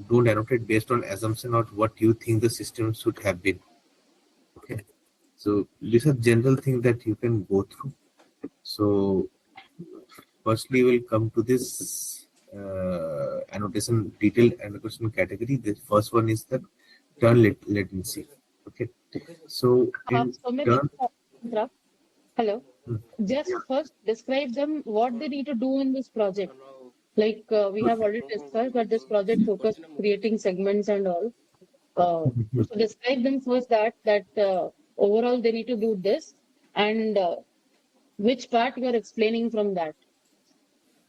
don't annotate based on assumption or what you think the system should have been. Okay, so these are general things that you can go through. So firstly, we'll come to this annotation, detailed annotation category. The first one is the turn latency. Okay, so in So maybe, turn, Indra, hello. hmm, Just yeah, first describe them what they need to do in this project. Like we have already discussed that this project focused creating segments and all. So describe them first that overall they need to do this and which part you are explaining from that.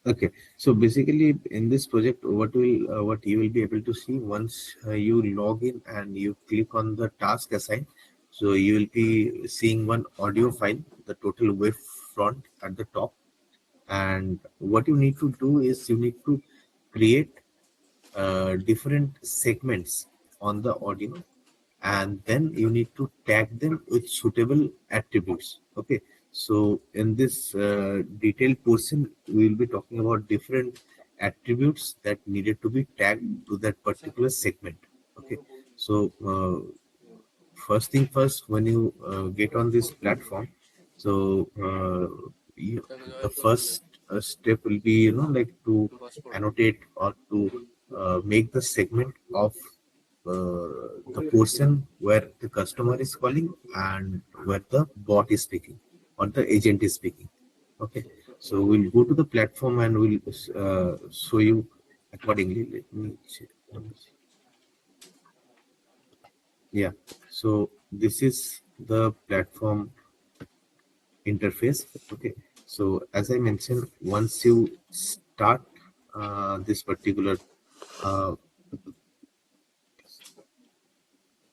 okay. So basically, in this project, what you will be able to see once you log in and you click on the task assigned. So you will be seeing one audio file, the total wave front at the top. And what you need to do is you need to create different segments on the audio, and then you need to tag them with suitable attributes. Okay, so in this detailed portion we will be talking about different attributes that needed to be tagged to that particular segment. Okay, so first thing first, when you get on this platform, so the first step will be, like to annotate or to make the segment of the portion where the customer is calling and where the bot is speaking or the agent is speaking. Okay, so we'll go to the platform and we'll show you accordingly. Let me check. Yeah, so this is the platform interface. Okay, so as I mentioned, once you start this particular uh,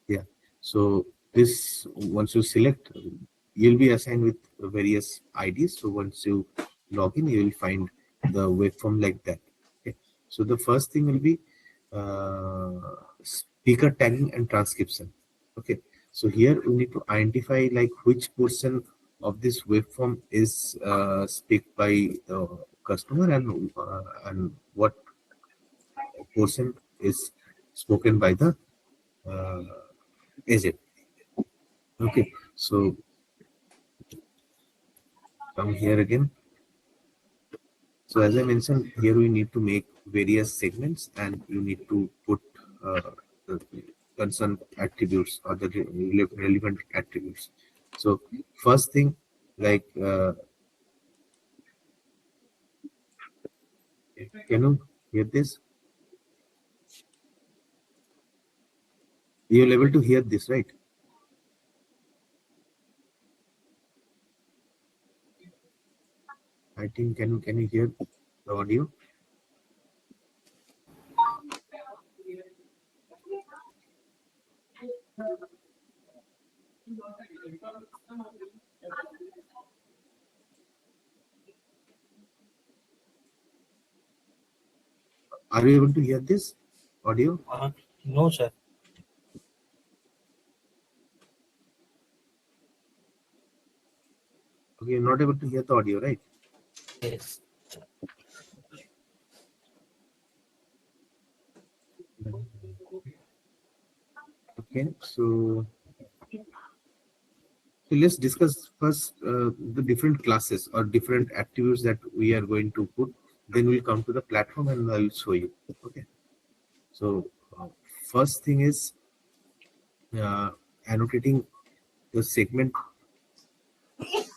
yeah, so this, once you select, you'll be assigned with various IDs. So once you log in, you will find the waveform like that. Okay, so the first thing will be speaker tagging and transcription. Okay, so here we need to identify like which portion of this waveform is speak by the customer, and what portion is spoken by the uh, agent. Okay, so come here again. So as I mentioned, here we need to make various segments, and you need to put the concerned attributes or the relevant attributes. So first thing, like, can you hear this? You're able to hear this, right? I think, can you hear the audio? Are you able to hear this audio? No, sir. Okay, you're not able to hear the audio, right? Yes. Okay, so let's discuss first the different classes or different attributes that we are going to put. Then we'll come to the platform and I'll show you. Okay. So first thing is annotating the segment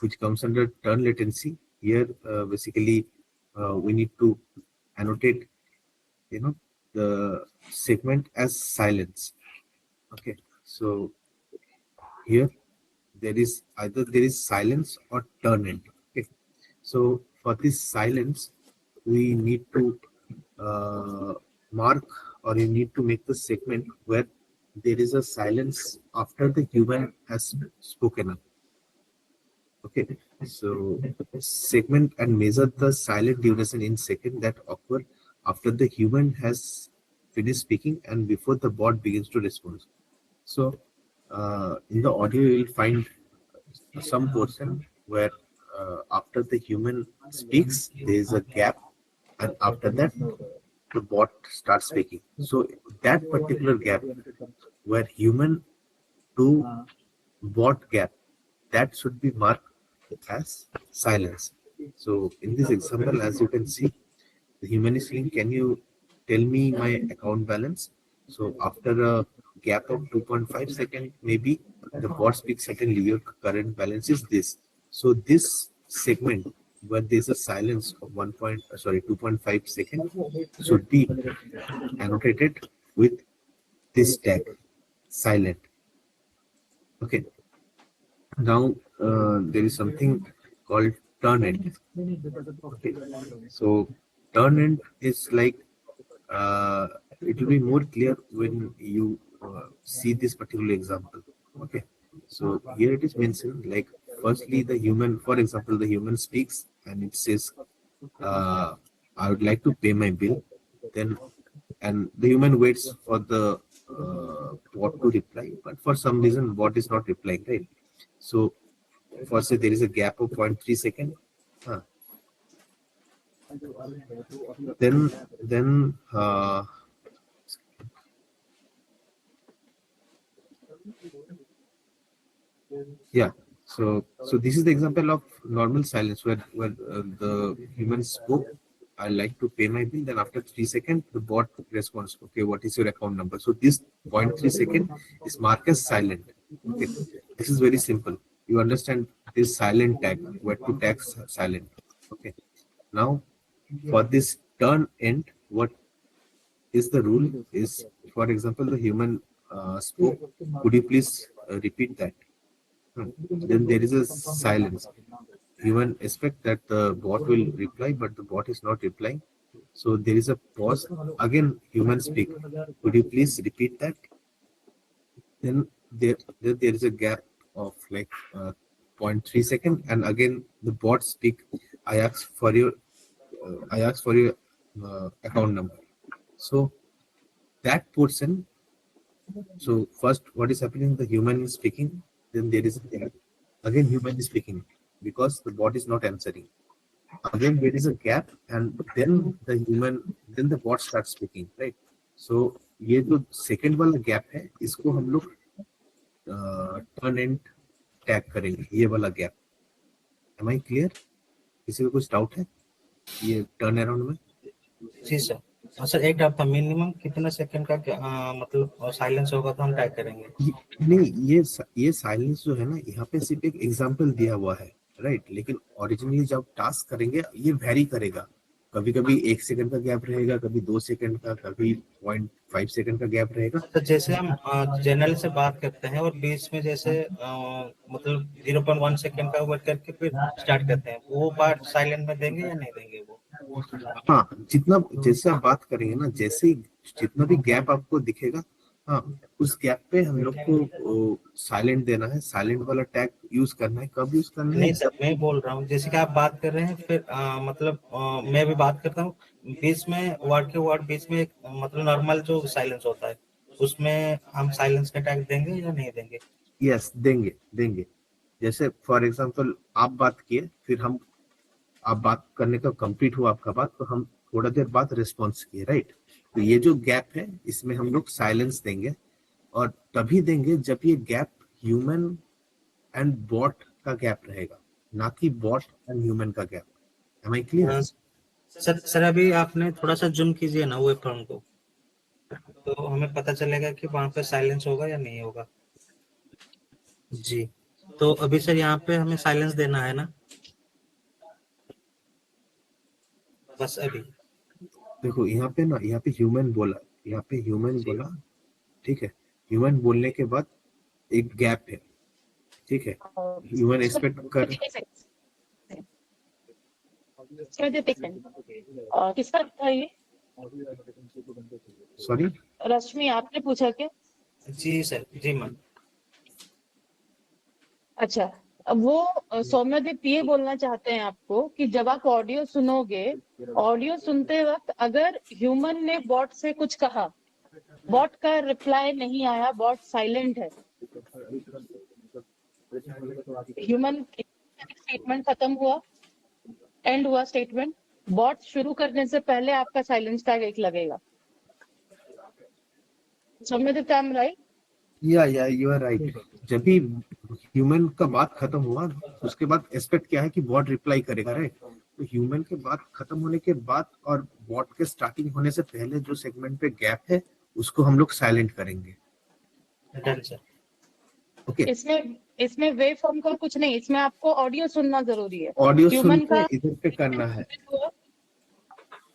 which comes under turn latency. Here, basically, we need to annotate, the segment as silence. Okay. So here there is silence or turn end. Okay. So for this silence, we need to mark, or you need to make the segment where there is a silence after the human has spoken up. Okay, so segment and measure the silent duration in second that occur after the human has finished speaking and before the bot begins to respond. So in the audio, you will find some portion where after the human speaks, there is a gap, and after that, the bot starts speaking. So that particular gap where human to bot gap, that should be marked as silence. So in this example, as you can see, the human is saying, can you tell me my account balance? So after a gap of 2.5 seconds, maybe the bot speaks certainly your current balance is this. So this segment where there's a silence of 2.5 seconds should be annotated with this tag silent. Okay. Now there is something called turn end. Okay. So turn end is like it will be more clear when you see this particular example. Okay. So here it is mentioned like firstly the human, for example, the human speaks and it says, I would like to pay my bill. Then and the human waits for the bot to reply, but for some reason bot is not replying, right? So first say there is a gap of 0.3 second. Huh. Then yeah. So this is the example of normal silence where the human spoke. I like to pay my bill. Then after 3 seconds, the bot responds. Okay, what is your account number? So this 0.3 second is marked as silent. Okay, this is very simple. You understand this silent tag. Where to tag silent. Okay. Now for this turn end, what is the rule? Is for example the human spoke. Could you please repeat that? Then there is a silence. Human expect that the bot will reply, but the bot is not replying. So there is a pause. Again, human speak. Could you please repeat that? Then there is a gap of like 0.3 second, and again the bot speak. I ask for your account number. So that portion. So first, what is happening? The human is speaking. Then there is a gap. Again, human is speaking because the bot is not answering. Again there is a gap, and then the bot starts speaking, right? So ये जो second वाला gap है इसको हम लोग turn and tag करेंगे, ये वाला गैप। Am I clear? किसी को कुछ डाउट है ये टर्न अराउंड में? जी सर। हाँ सर, एक डाउट था, मिनिमम कितना सेकंड का मतलब साइलेंस होगा तो हम टाइप करेंगे? नहीं, ये साइलेंस जो है ना, यहाँ पे सिर्फ एक एग्जांपल दिया हुआ है, राइट? लेकिन ओरिजिनली जब टास्क करेंगे ये वेरी करेगा। कभी कभी 1 सेकंड का गैप रहेगा, कभी 2 सेकंड का, कभी 0.5 सेकंड का गैप रहेगा। तो जैसे हम जनरल से बात करते हैं और बीच में जैसे मतलब 0.1 सेकंड का वेट करके फिर स्टार्ट करते हैं, वो पार्ट साइलेंट में देंगे या नहीं देंगे वो? हाँ, जितना जैसे आप बात करेंगे ना, जैसे ही जितना भी गैप आपको दिखेगा, हाँ, उस गैप पे हम लोग को साइलेंट देना है, साइलेंट वाला टैग यूज करना है। कब यूज करना है? नहीं सर, मैं बोल रहा हूँ जैसे कि आप बात कर रहे हैं, फिर मतलब मैं भी बात करता हूँ, बीच में वर्ड के वर्ड बीच में एक मतलब नॉर्मल जो साइलेंस होता है, उसमें हम साइलेंस का टैग देंगे या नहीं देंगे? यस, देंगे देंगे। जैसे फॉर एग्जांपल आप बात किए, फिर हम आप बात करने का कंप्लीट हुआ आपका बात, तो हम थोड़ा देर बाद रिस्पॉन्स किए, राइट? तो ये जो गैप है इसमें हम लोग साइलेंस देंगे, और तभी देंगे जब ये गैप ह्यूमन एंड बॉट का गैप रहेगा, ना कि बॉट एंड ह्यूमन का gap. Am I clear? Sir अभी आपने थोड़ा सा जूम कीजिए ना वेब फॉर्म को, तो हमें पता चलेगा कि वहां पे साइलेंस होगा या नहीं होगा। जी, तो अभी सर यहाँ पे हमें साइलेंस देना है ना, बस अभी। देखो यहाँ पे ना, यहाँ पे ह्यूमन बोला, यहाँ पे ह्यूमन बोला, ठीक है? ह्यूमन बोलने के बाद एक गैप है, ठीक है? ह्यूमन एक्सपेक्ट कर, किसका था ये? सॉरी रश्मि, आपने पूछा क्या? जी सर, जी मैम। अच्छा, अब वो सौम्यदीप ये बोलना चाहते हैं आपको कि जब आप ऑडियो सुनोगे, ऑडियो सुनते वक्त अगर ह्यूमन ने बॉट से कुछ कहा, बॉट का रिप्लाई नहीं आया, बॉट साइलेंट है, ह्यूमन स्टेटमेंट खत्म हुआ, एंड हुआ स्टेटमेंट, बॉट शुरू करने से पहले आपका साइलेंस टैग एक लगेगा। Samyukt, I'm right? या यू आर राइट। जब भी ह्यूमन का बात खत्म हुआ, उसके बाद एक्सपेक्ट क्या है कि बॉट रिप्लाई करेगा, राइट? तो ह्यूमन के बात खत्म होने के बाद और बॉट के स्टार्टिंग होने से पहले जो सेगमेंट पे गैप है उसको हम लोग साइलेंट करेंगे। Done sir. ओके, इसमें वेव फॉर्म का कुछ नहीं, इसमें आपको ऑडियो सुनना जरूरी है। ऑडियो सुन ह्यूमन के का इधर पे करना है।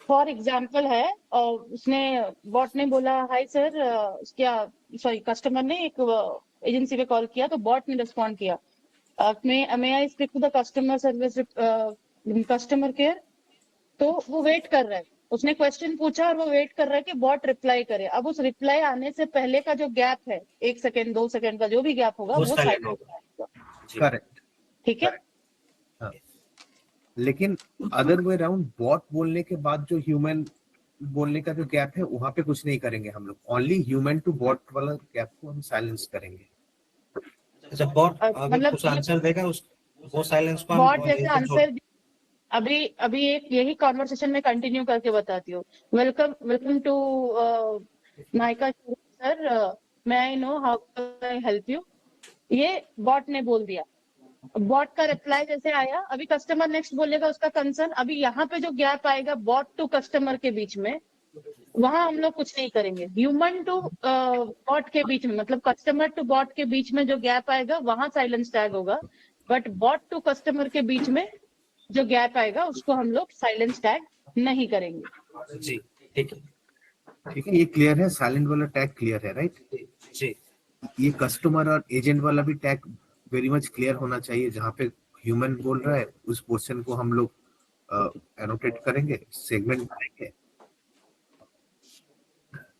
फॉर एग्जाम्पल है, और उसने बॉट ने बोला हाय सर, क्या सॉरी कस्टमर ने एक एजेंसी पे कॉल किया, तो बॉट ने रिस्पॉन्ड किया, may I speak to the customer service customer care. तो वो वेट कर रहा है, उसने क्वेश्चन पूछा और वो वेट कर रहा है कि बॉट रिप्लाई करे। अब उस रिप्लाई आने से पहले का जो गैप है, 1 सेकेंड 2 सेकेंड का जो भी गैप होगा, वो वो साइलेंट साइलेंट होगा। रहेगा। जी करेक्ट, ठीक है। हाँ। लेकिन अदर वे राउंड, बॉट बोलने के बाद जो ह्यूमन बोलने का जो गैप है वहां पे कुछ नहीं करेंगे हम लोग। ओनली ह्यूमन टू बॉट वाला गैप को हम साइलेंस करेंगे। अच्छा, बॉट अगर मतलब कुछ आंसर देगा उस वो साइलेंस को हम बॉट जैसे एजेंट छोड़। आंसर, अभी अभी एक यही कॉन्वर्सेशन में कंटिन्यू करके बताती हूँ। Welcome to Nykaa sir, may I know how can I help you. ये बॉट ने बोल दिया। बॉट का रिप्लाई जैसे आया, अभी कस्टमर नेक्स्ट बोलेगा उसका कंसर्न। अभी यहाँ पे जो गैप आएगा बॉट टू कस्टमर के बीच में, वहां हम लोग कुछ नहीं करेंगे। ह्यूमन टू बॉट के बीच में, मतलब कस्टमर टू बॉट के बीच में जो गैप आएगा वहां साइलेंस टैग होगा। बट बॉट टू कस्टमर के बीच में जो गैप आएगा उसको हम लोग साइलेंस टैग नहीं करेंगे। जी ठीक है। ठीक है, ये क्लियर है, साइलेंट वाला टैग क्लियर है, राइट? जी ये कस्टमर और एजेंट वाला भी टैग वेरी मच क्लियर होना चाहिए। जहाँ पे ह्यूमन बोल रहा है उस पोर्शन को हम लोग एनोटेट करेंगे, सेगमेंट बनाएंगे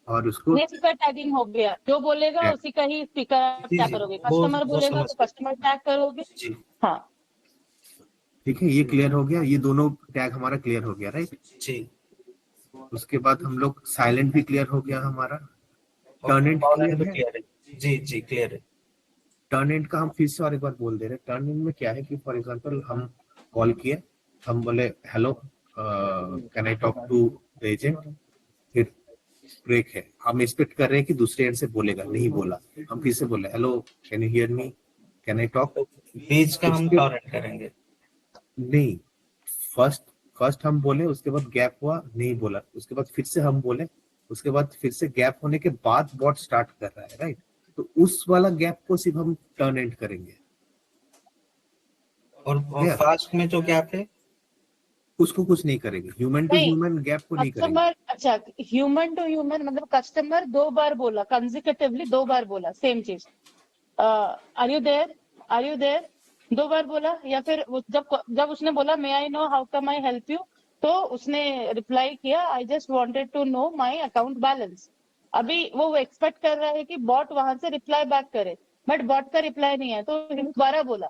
और उसको ये स्पीकर टैगिंग हो गया, जो बोलेगा टैग। उसी का ही स्पीकर जी टैग जी करोगे। कस्टमर वो बोलेगा समझ तो गए। कस्टमर टैग करोगे। जी हाँ, ठीक है, ये क्लियर हो गया, ये दोनों टैग हमारा क्लियर हो गया, राइट? जी। उसके बाद हम लोग साइलेंट भी क्लियर हो गया हमारा। और टर्न एंड कॉलन भी क्लियर है। क्लियर है। जी जी क्लियर है। टर्न एंड का हम फिर से और एक बार बोल दे रहे हैं। टर्न एंड में क्या है कि फॉर एग्जांपल हम कॉल किए, हम बोले hello can I talk to the agent, फिर ब्रेक है, हम एक्सपेक्ट कर रहे हैं कि दूसरे एंड से बोलेगा, नहीं बोला, हम फिर से बोले hello can you hear me, can I talk. तो बीच का हम उसके टॉरेंट करेंगे। नहीं, फर्स्ट फर्स्ट हम बोले, उसके बाद गैप हुआ, नहीं बोला, उसके बाद फिर से हम बोले, उसके बाद फिर से गैप होने के बाद बॉट स्टार्ट कर रहा है, राइट? तो उस वाला गैप को सिर्फ हम टर्न एंड करेंगे। और गया, फास्ट में जो गैप है उसको कुछ नहीं करेंगे, ह्यूमन टू नहीं, ह्यूमन गैप को नहीं करेंगे। कस्टमर, अच्छा, ह्यूमन टू ह्यूमन मतलब कस्टमर 2 बार बोला, कंजिक्यूटिवली 2 बार बोला सेम चीज, are you there, are you there, 2 बार बोला। या फिर जब जब उसने बोला may I know how can I help you, तो उसने रिप्लाई किया I just wanted to know my account balance. अभी वो एक्सपेक्ट कर रहा है कि बॉट वहां से रिप्लाई बैक करे, बट बॉट का रिप्लाई नहीं है, तो दोबारा बोला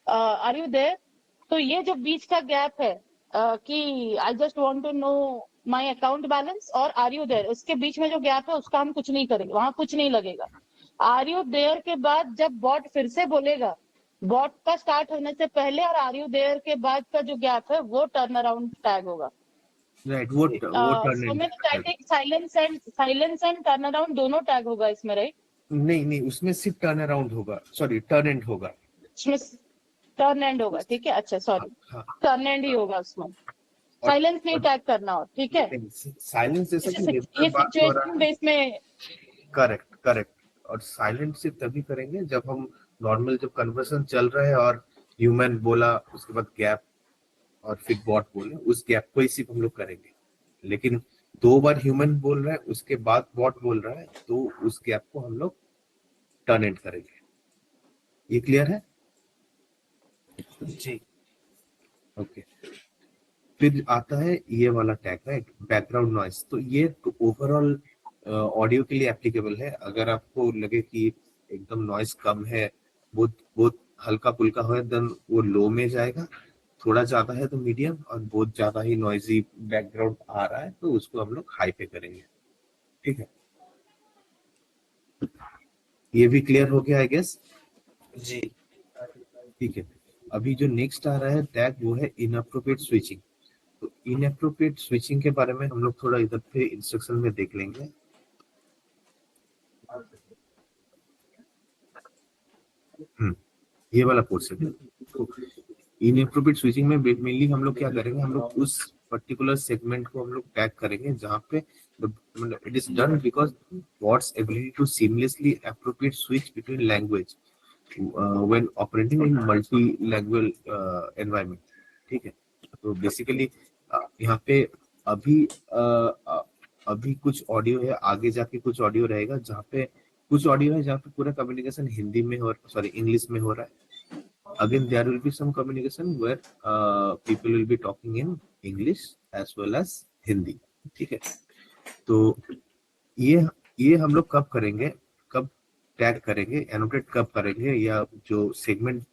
आर यू देयर। तो ये जो बीच का गैप है, कि I just want to know my account balance और आर यू देयर, इसके बीच में जो गैप है उसका हम कुछ नहीं करेंगे, वहां कुछ नहीं लगेगा। आर यू देयर के बाद जब बॉट फिर से बोलेगा, बॉट का स्टार्ट होने से पहले और आर यू देयर के बाद का जो गैप है वो टर्न अराउंड टैग होगा। राइट, वो टर्न सो एंड मैंने I think silence and turn around दोनों टैग होगा इसमें, राइट? नहीं नहीं, उसमें सिर्फ टर्न अराउंड होगा, सॉरी टर्न एंड होगा। इसमें टर्न एंड होगा, ठीक है, अच्छा सॉरी, हाँ, टर्न एंड ही होगा उसमें, और साइलेंस नहीं टैग करना हो, ठीक है। साइलेंस जैसा कि रेगुलर ये बात हो रहा सिचुएशन है। बेस में, करेक्ट करेक्ट। और साइलेंट सिर्फ तभी करेंगे जब हम नॉर्मल, जब कन्वर्सेशन चल रहा है और ह्यूमन बोला उसके बाद गैप और फिर बॉट बोले, उस गैप को ही सिर्फ हम लोग करेंगे। लेकिन 2 बार ह्यूमन बोल रहा है उसके बाद बॉट बोल रहा है, तो उस गैप को हम लोग टर्न एंड करेंगे। ये क्लियर है? जी ओके। फिर आता है ये वाला टैग, राइट, बैकग्राउंड नॉइस। तो ये ओवरऑल ऑडियो के लिए एप्लीकेबल है। अगर आपको लगे कि एकदम नॉइस कम है, बहुत बहुत हल्का फुल्का है, देन वो लो में जाएगा। थोड़ा ज्यादा है तो मीडियम, और बहुत ज्यादा ही नॉइजी बैकग्राउंड आ रहा है तो उसको हम लोग हाई पे करेंगे। ठीक है, ये भी क्लियर हो गया आई गेस। जी ठीक है, अभी जो नेक्स्ट आ रहा है टैग वो है इनअप्रोप्रिएट स्विचिंग। तो इनअप्रोप्रिएट स्विचिंग के बारे में हम लोग थोड़ा इधर पे इंस्ट्रक्शन में देख लेंगे। ये वाला पोर्शन। इनएप्रोप्रिएट स्विचिंग में मेनली हम लोग क्या करेंगे, हम लोग उस पर्टिकुलर सेगमेंट को हम लोग टैग करेंगे जहाँ पे it is done because bot's ability to seamlessly appropriate switch between language when operating in multi language environment. ठीक है, तो बेसिकली यहाँ पे अभी अभी कुछ ऑडियो है, आगे जाके कुछ ऑडियो रहेगा जहाँ पे कुछ ऑडियो है जहाँ पे पूरा कम्युनिकेशन हिंदी में हो, सॉरी इंग्लिश में हो रहा है। Again, there will be some communication where people will be talking in English as well as Hindi. ठीक है, तो ये हम लोग कब करेंगे, कब टैग करेंगे, एनोटेट कब करेंगे, या जो सेगमेंट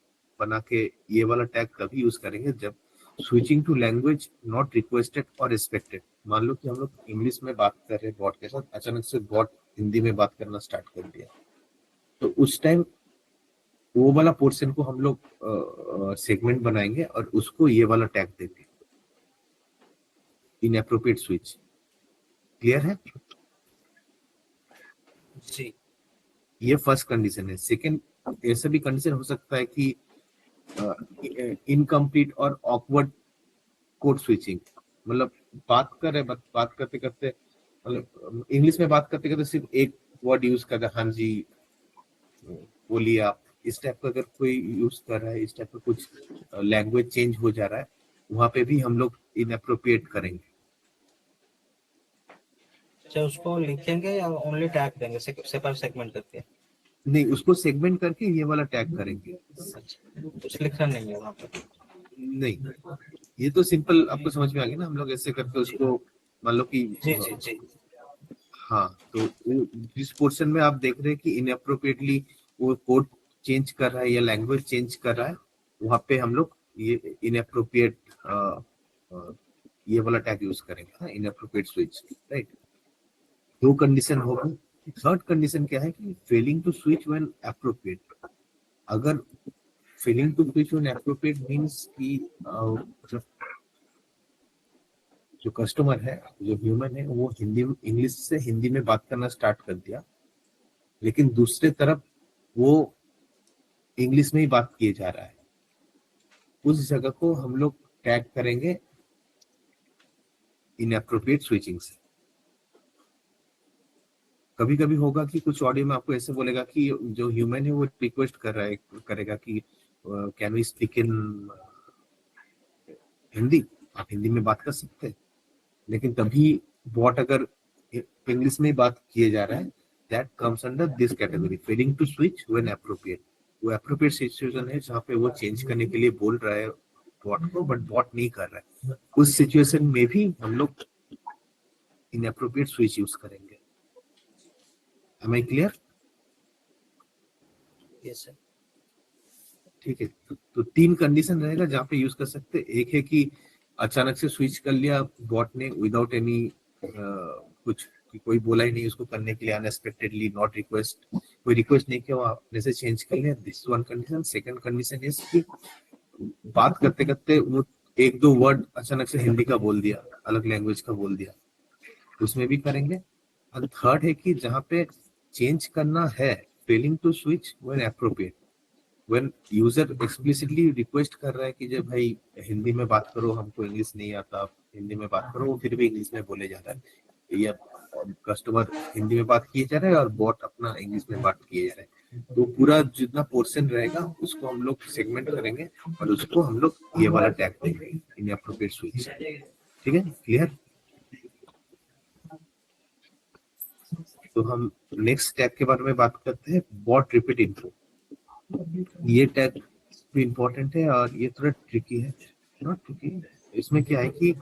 बना के ये वाला टैग कभी यूज करेंगे जब switching to language not requested और रिस्पेक्टेड। मान लो कि हम लोग इंग्लिश में बात कर रहे हैं बॉट के साथ, अचानक से बॉट हिंदी में बात करना स्टार्ट कर दिया, तो उस टाइम वो वाला पोर्शन को हम लोग सेगमेंट बनाएंगे और उसको ये वाला टैग देंगे, इनएप्रोप्रिएट स्विच। क्लियर है जी? ये फर्स्ट कंडीशन है। सेकंड, ऐसा भी कंडीशन हो सकता है कि इनकम्प्लीट और ऑकवर्ड कोड स्विचिंग, मतलब बात करते करते, मतलब इंग्लिश में बात करते करते सिर्फ एक वर्ड यूज कर रहा है, हाँ जी बोलिए आप, इस टाइप का अगर कोई यूज कर रहा है, इस टाइप का कुछ लैंग्वेज चेंज हो जा रहा है, वहां पे भी हम लोग इनएप्रोप्रिएट करेंगे। अच्छा, उसको लिखेंगे या ओनली टैग देंगे सेपरेट सेगमेंट करके? नहीं, उसको सेगमेंट करके ये वाला टैग करेंगे। अच्छा, कुछ लिखना नहीं है वहाँ पे? नहीं, ये तो सिंपल आपको समझ में आ गया ना, हम लोग ऐसे करके उसको, मान लो कि जी जी जी। हाँ, तो जिस पोर्शन में आप देख रहे हैं कि इनएप्रोप्रिएटली वो कोड चेंज कर रहा है या लैंग्वेज चेंज कर रहा है, वहां पे हम लोग ये इनएप्रोप्रिएट ये वाला टैग यूज करेंगे, इनएप्रोप्रिएट स्विच, राइट। दो कंडीशन होगा। थर्ड कंडीशन क्या है कि failing to switch when appropriate. अगर failing to switch when appropriate means कि जो कस्टमर है, जो ह्यूमन है, वो हिंदी इंग्लिश से हिंदी में बात करना स्टार्ट कर दिया, लेकिन दूसरे तरफ वो इंग्लिश में ही बात किए जा रहा है, उस जगह को हम लोग टैग करेंगे इनएप्रोप्रिएट स्विचिंग से। कभी कभी होगा कि कुछ ऑडियो में आपको ऐसे बोलेगा कि जो ह्यूमन है वो रिक्वेस्ट करेगा कि can we speak in Hindi, आप हिंदी में बात कर सकते हैं, लेकिन तभी बॉट अगर इंग्लिश में बात किए जा रहा है, that comes under this category, failing to switch when appropriate. वो एप्रोप्रिएट सिचुएशन है जहाँ पे वो चेंज करने के लिए बोल रहा है बॉट को, बट बॉट नहीं कर रहा है, उस सिचुएशन में भी हम लोग इनएप्रोप्रिएट स्विच यूज करेंगे। Am I clear? Yes sir. ठीक है, तो तीन कंडीशन रहेगा जहाँ पे यूज कर सकते हैं। एक है कि अचानक से स्विच कर लिया बॉट ने विदाउट एनी कुछ, कोई बोला ही नहीं उसको करने के लिए, अनएक्सपेक्टेडली, नॉट रिक्वेस्ट, कोई रिक्वेस्ट नहीं किया, वो अपने से चेंज कर लिया, this one condition. Second condition is कि बात करते करते वो एक दो वर्ड अचानक से हिंदी का बोल दिया, अलग लैंग्वेज का बोल दिया, उसमें भी करेंगे। और थर्ड है कि जहाँ पे चेंज करना है, failing to switch when appropriate, when user explicitly request कर रहा है कि जब भाई हिंदी में बात करो, हमको इंग्लिश नहीं आता, हिंदी में बात करो, वो फिर भी इंग्लिश में बोले जा रहा है, या कस्टमर हिंदी में बात किए जा रहे हैं और बॉट अपना इंग्लिश में बात किए जा रहे हैं, तो पूरा जितना पोर्शन रहेगा उसको हम लोग सेगमेंट करेंगे और उसको हम लोग ये वाला टैग देंगे, इनएप्रोप्रिएट स्विच। ठीक है, क्लियर? तो हम नेक्स्ट टैग के बारे में बात करते हैं, बॉट रिपीट इन्फो। ये टैग भी इम्पोर्टेंट है और ये थोड़ा ट्रिकी है, नॉट ट्रिकी। इसमें क्या है कि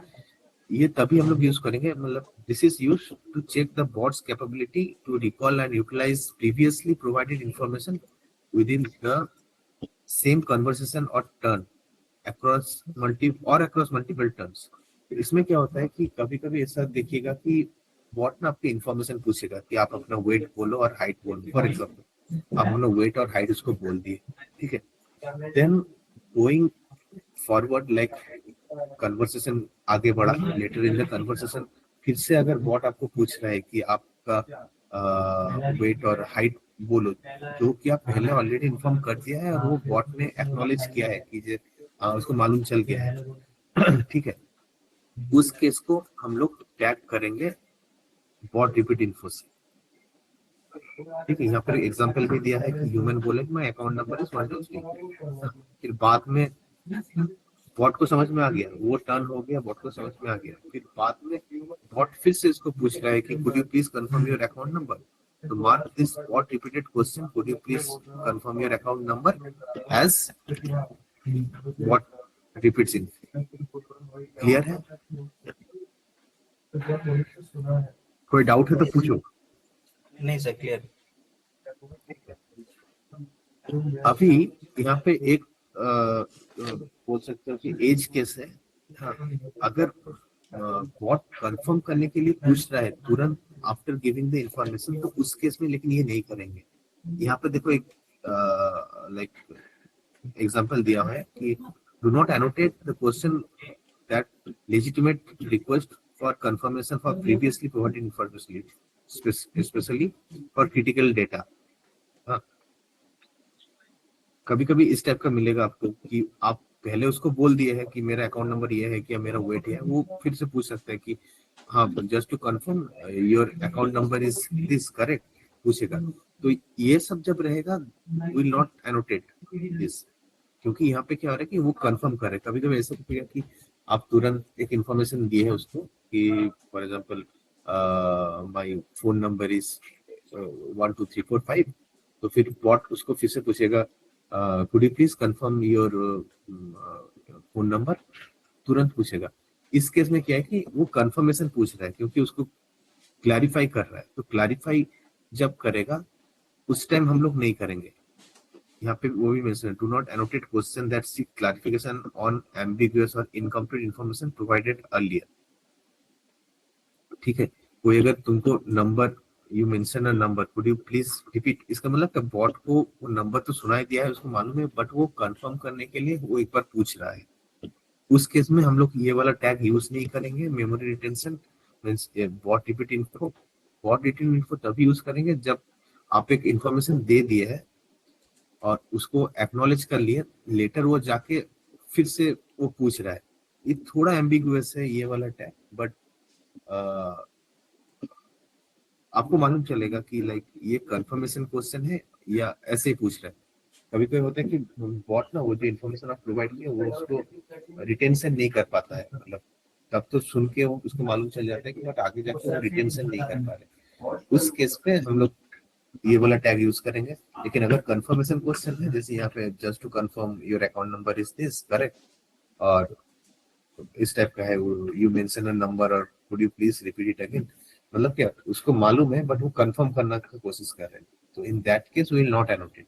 ये तभी हम लोग यूज करेंगे, मतलब this is used to check the bot's capability to recall and utilize previously provided information within the same conversation और टर्न अक्रॉस मल्टीपल टर्न्स। इसमें क्या होता है कि कभी कभी ऐसा देखिएगा कि बॉट ना आपकी इंफॉर्मेशन पूछेगा कि आप अपना वेट बोलो और हाइट बोलो, फॉर एग्जाम्पल आप अपना वेट और हाइट उसको बोल दिए, ठीक है, then going forward like conversation आगे बढ़ा, लेटर इन द कन्वर्सेशन फिर से अगर बॉट आपको पूछ रहा है कि आपका वेट और हाइट बोलो, जो कि आप पहले ऑलरेडी इन्फॉर्म कर दिया है और वो बॉट ने एक्नॉलेज किया है कि उसको मालूम चल गया है। ठीक है, उस केस को हम लोग टैग करेंगे बॉट रिपीट इन्फो से। ठीक है, यहाँ पर एग्जांपल भी दिया है कि ह्यूमन बोले कि माय अकाउंट नंबर इज 123। फिर बाद में बॉट को समझ में आ गया, वो टर्न हो गया, बॉट को समझ में आ गया, फिर बाद में बॉट फिर से इसको पूछ रहा है कि could you please confirm your account number. तो mark this bot repeated question, could you please confirm your account number, as bot repeats in. Clear है? कोई डाउट है तो पूछो। नहीं सर, क्लियर। अभी यहाँ पे एक बोल सकते हो कि एज केस है। हाँ, अगर बॉट कंफर्म करने के लिए पूछ रहा है तुरंत आफ्टर गिविंग द इंफॉर्मेशन, तो उस केस में लेकिन ये नहीं करेंगे। यहाँ पे देखो एक लाइक एग्जांपल दिया है कि do not annotate the question that legitimate request for confirmation for previously provided information, specially for critical data. कभी कभी इस टाइप का मिलेगा आपको कि आप पहले उसको बोल दिए है कि मेरा अकाउंट नंबर ये है कि मेरा वेट है, वो फिर से पूछ सकता है कि हाँ just to confirm your account number is this correct, पूछेगा। तो ये सब जब रहेगा विल नॉट एनोटेट दिस, क्योंकि यहाँ पे क्या हो रहा है कि वो कंफर्म करे। कभी कभी ऐसा होगा कि आप तुरंत एक इंफॉर्मेशन दिए है उसको कि for example my phone number is 12345, तो फिर बॉट उसको फिर से पूछेगा could you please confirm your phone number, तुरंत पूछेगा। इस केस में क्या है कि वो कंफर्मेशन पूछ रहा है क्योंकि उसको क्लैरिफाई कर रहा है, तो क्लैरिफाई जब करेगा उस टाइम हम लोग नहीं करेंगे। यहाँ पे वो भी मेंशन है, do not annotate question that seek clarification on ambiguous और इनकम्प्लीट इंफॉर्मेशन प्रोवाइडेड अर्लियर। ठीक है, कोई अगर तुमको number you mention a number, could you please repeat, इसका मतलब कि बॉट को वो नंबर तो सुनाई दिया है, उसको मालूम है, बट वो कंफर्म करने के लिए वो एक बार पूछ रहा है। उस केस में हम लोग ये वाला टैग यूज नहीं करेंगे। Memory retention means bot repeat info, bot repeat info तभी यूज करेंगे जब आप एक इंफॉर्मेशन दे दिए है और उसको एक्नॉलेज कर लिए, लेटर वो जाके फिर से वो पूछ रहा है। ये थोड़ा एम्बिगुअस है ये वाला टैग, बट आपको मालूम चलेगा कि लाइक ये कंफर्मेशन क्वेश्चन है या ऐसे ही पूछ रहा है। कभी कभी होता है कि बॉट ना वो जो इन्फॉर्मेशन आप प्रोवाइड किए वो उसको रिटेंशन नहीं कर पाता है, मतलब तब तो सुन के वो उसको मालूम चल जाता है कि बट आगे जाके वो रिटेंशन नहीं कर पा रहे। उस केस पे हम लोग ये वाला टैग यूज करेंगे। लेकिन अगर कंफर्मेशन क्वेश्चन है, जैसे यहाँ पे just to confirm your account number is this correct, और इस टाइप का है, यू मेंशन अ नंबर और would you please repeat it again, मतलब क्या उसको मालूम है बट वो कंफर्म करने की कोशिश कर रहे हैं, तो in that case we will not annotate.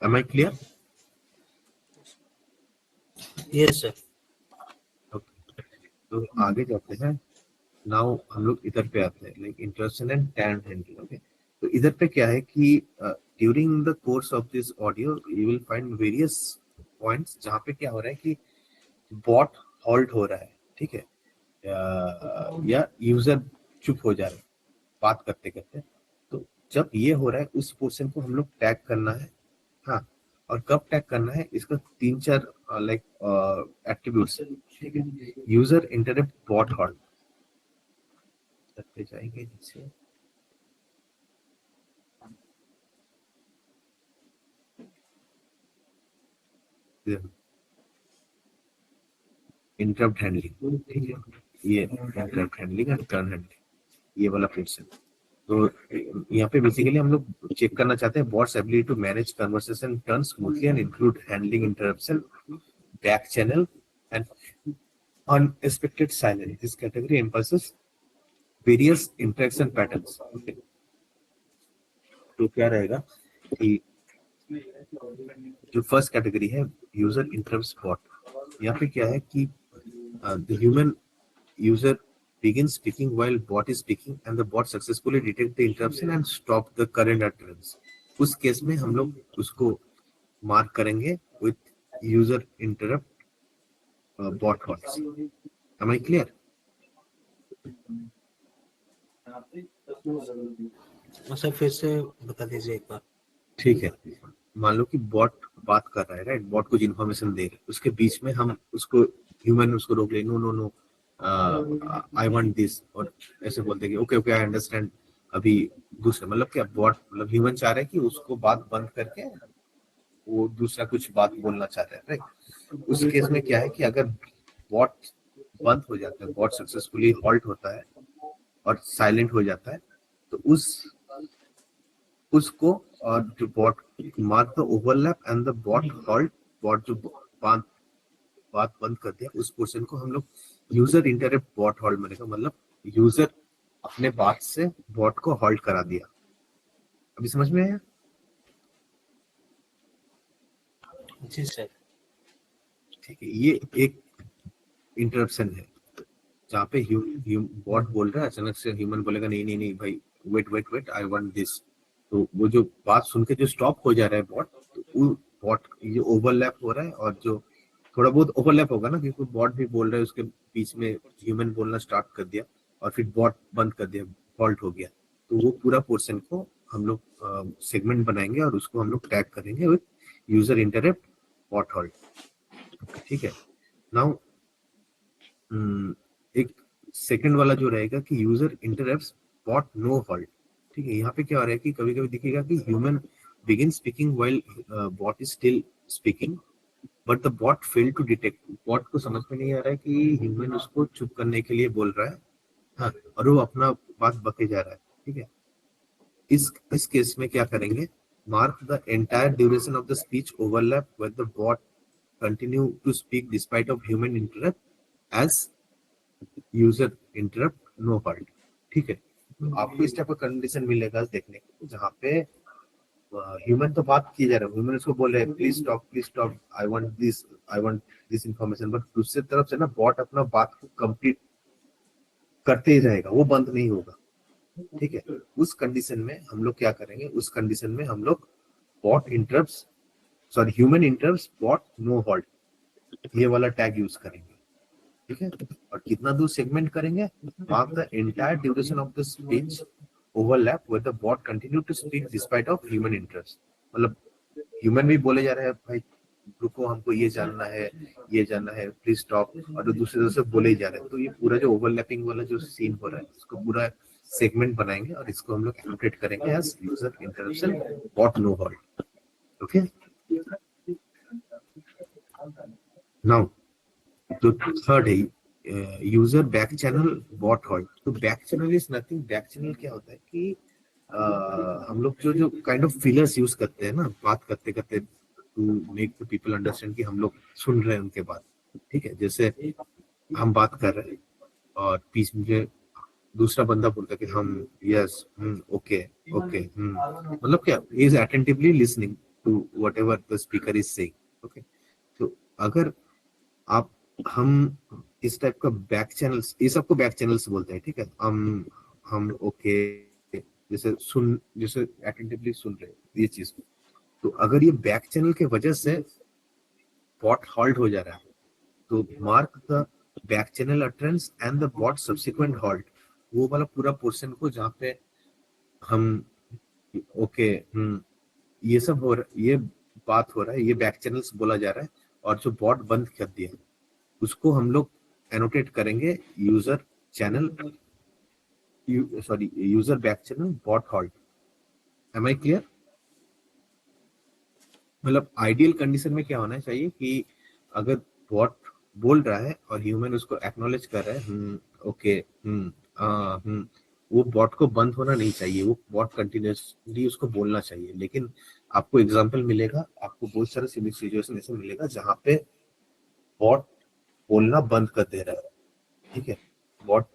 Am I clear? Yes sir. तो आगे जाते हैं। नाउ हम लोग इधर पे आते हैं, like introduction and tag handling. Okay, तो इधर पे क्या है कि during the course of this audio you will find various points जहाँ पे क्या हो रहा है कि बॉट हॉल्ट हो रहा है, ठीक है, या यूजर चुप हो जा रहा है बात करते करते। तो जब ये हो रहा है उस पोर्शन को हम लोग टैग करना है। हाँ, और कब टैग करना है इसका तीन चार लाइक एट्रीब्यूट्स, ठीक है। यूजर इंटरप्ट बॉट हॉल्ट पे जाएंगे, जैसे इंटरप्ट हैंडलिंग, ठीक है, ये इंटरप्ट हैंडलिंग और टर्न हैंडलिंग, ये वाला पोर्शन। तो यहाँ पे बेसिकली हम लोग चेक करना चाहते हैं bot's ability to manage conversation turn smoothly and include handling interruption, back channel and unexpected silence. This category emphasizes various interaction patterns. तो क्या रहेगा कि जो फर्स्ट कैटेगरी है यूजर इंटरप्ट्स बॉट, यहाँ पे क्या है कि the human user begins speaking while bot is speaking and the bot successfully detect the interruption and stop the current utterance। उस केस में हम लोग उसको मार्क करेंगे with user interrupt bot calls। am I clear? Sir फिर से बता दीजिए एक बार। ठीक है, मान लो कि बॉट बात कर रहा है, राइट, बॉट कुछ इन्फॉर्मेशन दे रहा है, उसके बीच में हम उसको ह्यूमन उसको रोक ले, no no no I want this, और ऐसे बोलते कि ओके ओके आई अंडरस्टैंड। अभी दूसरा मतलब क्या, बॉट मतलब ह्यूमन चाह रहा है कि उसको बात बंद करके वो दूसरा कुछ बात बोलना चाहता है, राइट। उस केस में क्या है कि अगर बॉट बंद हो जाता है, बॉट सक्सेसफुली हॉल्ट होता है और साइलेंट हो जाता है, तो उसको और जो bot mark the overlap and the bot halt, bot जो बात बात बंद कर दिया उस पोर्शन को हम लोग यूजर इंटरप्ट बॉट हॉल्ट बनेगा, मतलब यूजर अपने बात से बॉट को हॉल्ट करा दिया। अभी समझ में आया? जी सर। ठीक है, ये एक इंटरप्शन है जहाँ पे बॉट बोल रहा है, अचानक से ह्यूमन बोलेगा नहीं नहीं नहीं भाई, wait wait wait I want this. तो वो जो बात सुन के जो स्टॉप हो जा रहा है बॉट, तो वो बॉट ये ओवरलैप हो रहा है, और जो थोड़ा बहुत ओवरलैप होगा ना, क्योंकि बॉट भी बोल रहा है, उसके बीच में ह्यूमन बोलना स्टार्ट कर दिया और फिर बॉट बंद कर दिया, फॉल्ट हो गया। तो वो पूरा पोर्शन को हम लोग सेगमेंट बनाएंगे और उसको हम लोग टैग करेंगे with user interrupt bot halt. ठीक है, नाउ एक सेकंड वाला जो रहेगा कि user interrupts bot no halt. ठीक है, यहाँ पे क्या हो रहा है कि कभी कभी दिखेगा कि human begin speaking while bot is still speaking, but the bot fail to detect. Bot को समझ में नहीं आ रहा है कि ह्यूमन उसको चुप करने के लिए बोल रहा है, हाँ, और वो अपना बात बके जा रहा है। ठीक है, इस केस में क्या करेंगे, mark the entire duration of the speech overlap with the bot continue to speak despite of human interrupt as user interrupt no halt. ठीक है, तो आपको इस टाइप का कंडीशन मिलेगा देखने को, जहाँ पे ह्यूमन तो बात की जा रहा है, ह्यूमन उसको बोल रहे हैं please stop I want this information, but दूसरी तरफ से ना बॉट अपना बात को कंप्लीट करते ही रहेगा, वो बंद नहीं होगा। ठीक है, उस कंडीशन में हम लोग क्या करेंगे, उस कंडीशन में हम लोग bot interrupts sorry human interrupts bot no halt, ये वाला टैग यूज करेंगे। ठीक है, और कितना दूर सेगमेंट करेंगे, mark the entire duration of the speech overlap with the bot continue to speak despite of human interest. मतलब ह्यूमन भी बोले जा रहे हैं भाई रुको, हमको ये जानना है प्लीज स्टॉप, और दूसरे तरफ से बोले ही जा रहे हैं। तो ये पूरा जो ओवरलैपिंग वाला जो सीन हो रहा है, इसको पूरा सेगमेंट बनाएंगे और इसको हम लोग एनोटेट करेंगे as user interruption bot no halt. Okay, now तो थर्ड है user back channel bot halt. तो back channel is nothing, back channel क्या होता है कि हम लोग जो जो काइंड ऑफ फिलर्स यूज करते हैं ना बात करते करते, to make the people understand कि हम लोग सुन रहे हैं उनके बात। ठीक है, जैसे हम बात कर रहे हैं और बीच में दूसरा बंदा बोलता है कि हम यस ओके ओके, मतलब क्या, is attentively listening to whatever the speaker is saying. Okay, तो अगर आप हम इस टाइप का बैक चैनल्स, ये सबको बैक चैनल्स बोलते हैं। ठीक है, हम ओके जैसे अटेंटिवली सुन रहे हैं ये चीज को, तो अगर ये बैक चैनल के वजह से बॉट हॉल्ट हो जा रहा है, तो mark the back channel utterance and the bot subsequent halt. वो वाला पूरा पोर्शन को जहाँ पे हम ओके ये सब हो रहा, ये बात हो रहा है, ये बैक चैनल्स बोला जा रहा है, और जो बॉट बंद कर दिया उसको हम लोग एनोटेट करेंगे user channel user back channel bot halt. Am I clear? मतलब आइडियल कंडीशन में क्या होना चाहिए कि अगर बॉट बोल रहा है और ह्यूमन उसको एक्नॉलेज कर रहा है, ओके वो बॉट को बंद होना नहीं चाहिए, वो बॉट कंटिन्यूसली उसको बोलना चाहिए। लेकिन आपको एग्जांपल मिलेगा, आपको बहुत सारे सिचुएशन ऐसे मिलेगा जहाँ पे बॉट बोलना बंद कर दे रहा है। ठीक है, बॉट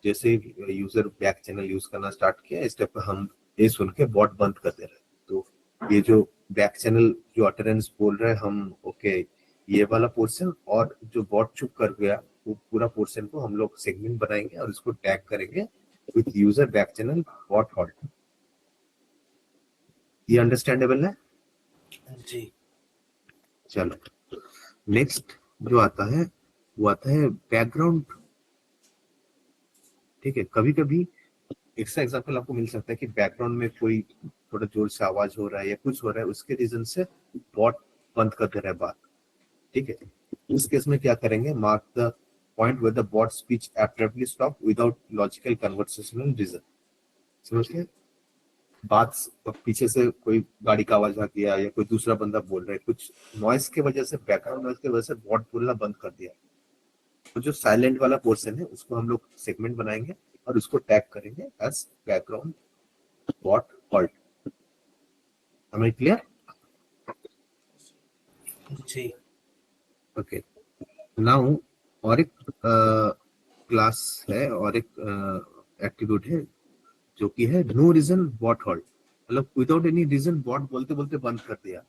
जैसे यूजर बैक चैनल यूज करना स्टार्ट किया, इस स्टेप पे हम ये सुन के बॉट बंद कर दे रहे हैं। तो ये जो बैक चैनल जो अटरेंस बोल रहे हैं हम ओके, ये वाला पोर्शन, और जो बॉट चुप कर गया वो पूरा पोर्शन को हम लोग सेगमेंट बनाएंगे और इसको टैग करेंगे with user back channel bot halt. ये अंडरस्टैंडेबल है? जी चलो, नेक्स्ट जो आता है वो आता है बैकग्राउंड। ठीक है, कभी कभी एक्स्ट्रा एग्जांपल आपको मिल सकता है कि बैकग्राउंड में कोई थोड़ा जोर से आवाज हो रहा है या कुछ हो रहा है, उसके रीजन से बॉट बंद कर दे रहा है बात, ठीक है। उस केस में क्या करेंगे, mark the point where the bot speech abruptly stop without logical conversational reason. समझ गए? बात पीछे से कोई गाड़ी का आवाज आ गया या कोई दूसरा बंदा बोल रहा है, कुछ नॉइस की वजह से, बैकग्राउंड नॉइस की वजह से बॉट बोलना बंद कर दिया, तो जो साइलेंट वाला पोर्शन है उसको हम लोग सेगमेंट बनाएंगे और उसको टैग करेंगे एज बैकग्राउंड बॉट हॉल्ट। हमें क्लियर? जी ओके, नाउ और एक क्लास है और एक एट्रीब्यूट है जो कि है नो रीजन बॉट हॉल्ट, मतलब विदाउट एनी रीजन बॉट बोलते बोलते बंद कर दिया।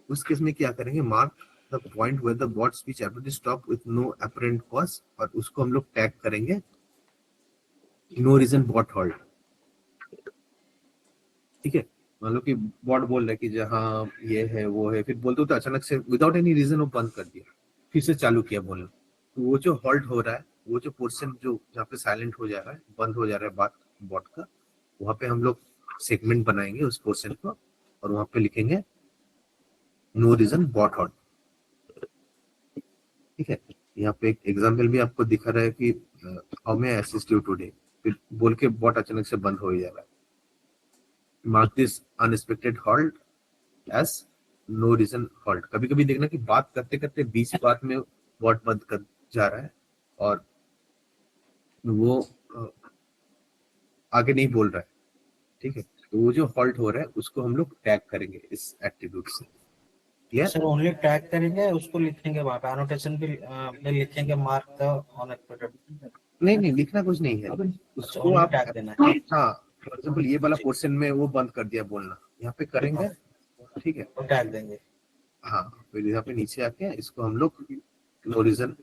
उस केस में क्या करेंगे, mark the point where the bot speech abruptly stop with no apparent cause, और उसको हम लोग टैग करेंगे नो रीजन बॉट हॉल्ट। ठीक है, मान लो कि बॉट बोल रहा है कि जहाँ ये है वो है, फिर बोलते होते अचानक से विदाउट एनी रीजन वो बंद कर दिया, फिर से चालू किया बोलना, तो वो जो हॉल्ट हो रहा है, वो जो पोर्शन जो जहाँ पे साइलेंट हो जा रहा है, बंद हो जा रहा है बात बॉट का, वहां पे हम लोग सेगमेंट बनाएंगे उस पोर्शन को और वहां पे लिखेंगे नो रीजन बॉट हॉल्ट। ठीक है, यहाँ पे एक एग्जाम्पल भी आपको दिखा रहा है कि how may I assist you today, फिर बोल के बॉट अचानक से बंद हो ही जा रहा है। Mark this unexpected halt as no reason halt. कभी कभी देखना कि बात करते करते बीच बात में बॉट बंद कर जा रहा है और वो आगे नहीं बोल रहा है, ठीक है, तो वो जो हॉल्ट हो रहा है उसको हम लोग टैग करेंगे इस एट्रीब्यूट से। क्लियर? सर ओनली टैग करेंगे, उसको लिखेंगे वहाँ पे एनोटेशन भी में लिखेंगे मार्क द अनएक्सपेक्टेड। नहीं, लिखना कुछ नहीं है, उसको ओनली आप टैग देना है। हाँ, फॉर एग्जाम्पल ये वाला पोर्शन में वो बंद कर दिया बोलना, यहाँ पे करेंगे, ठीक है, वो टैग देंगे। हाँ, फिर यहाँ पे नीचे आके इसको हम लोग नो रीजन,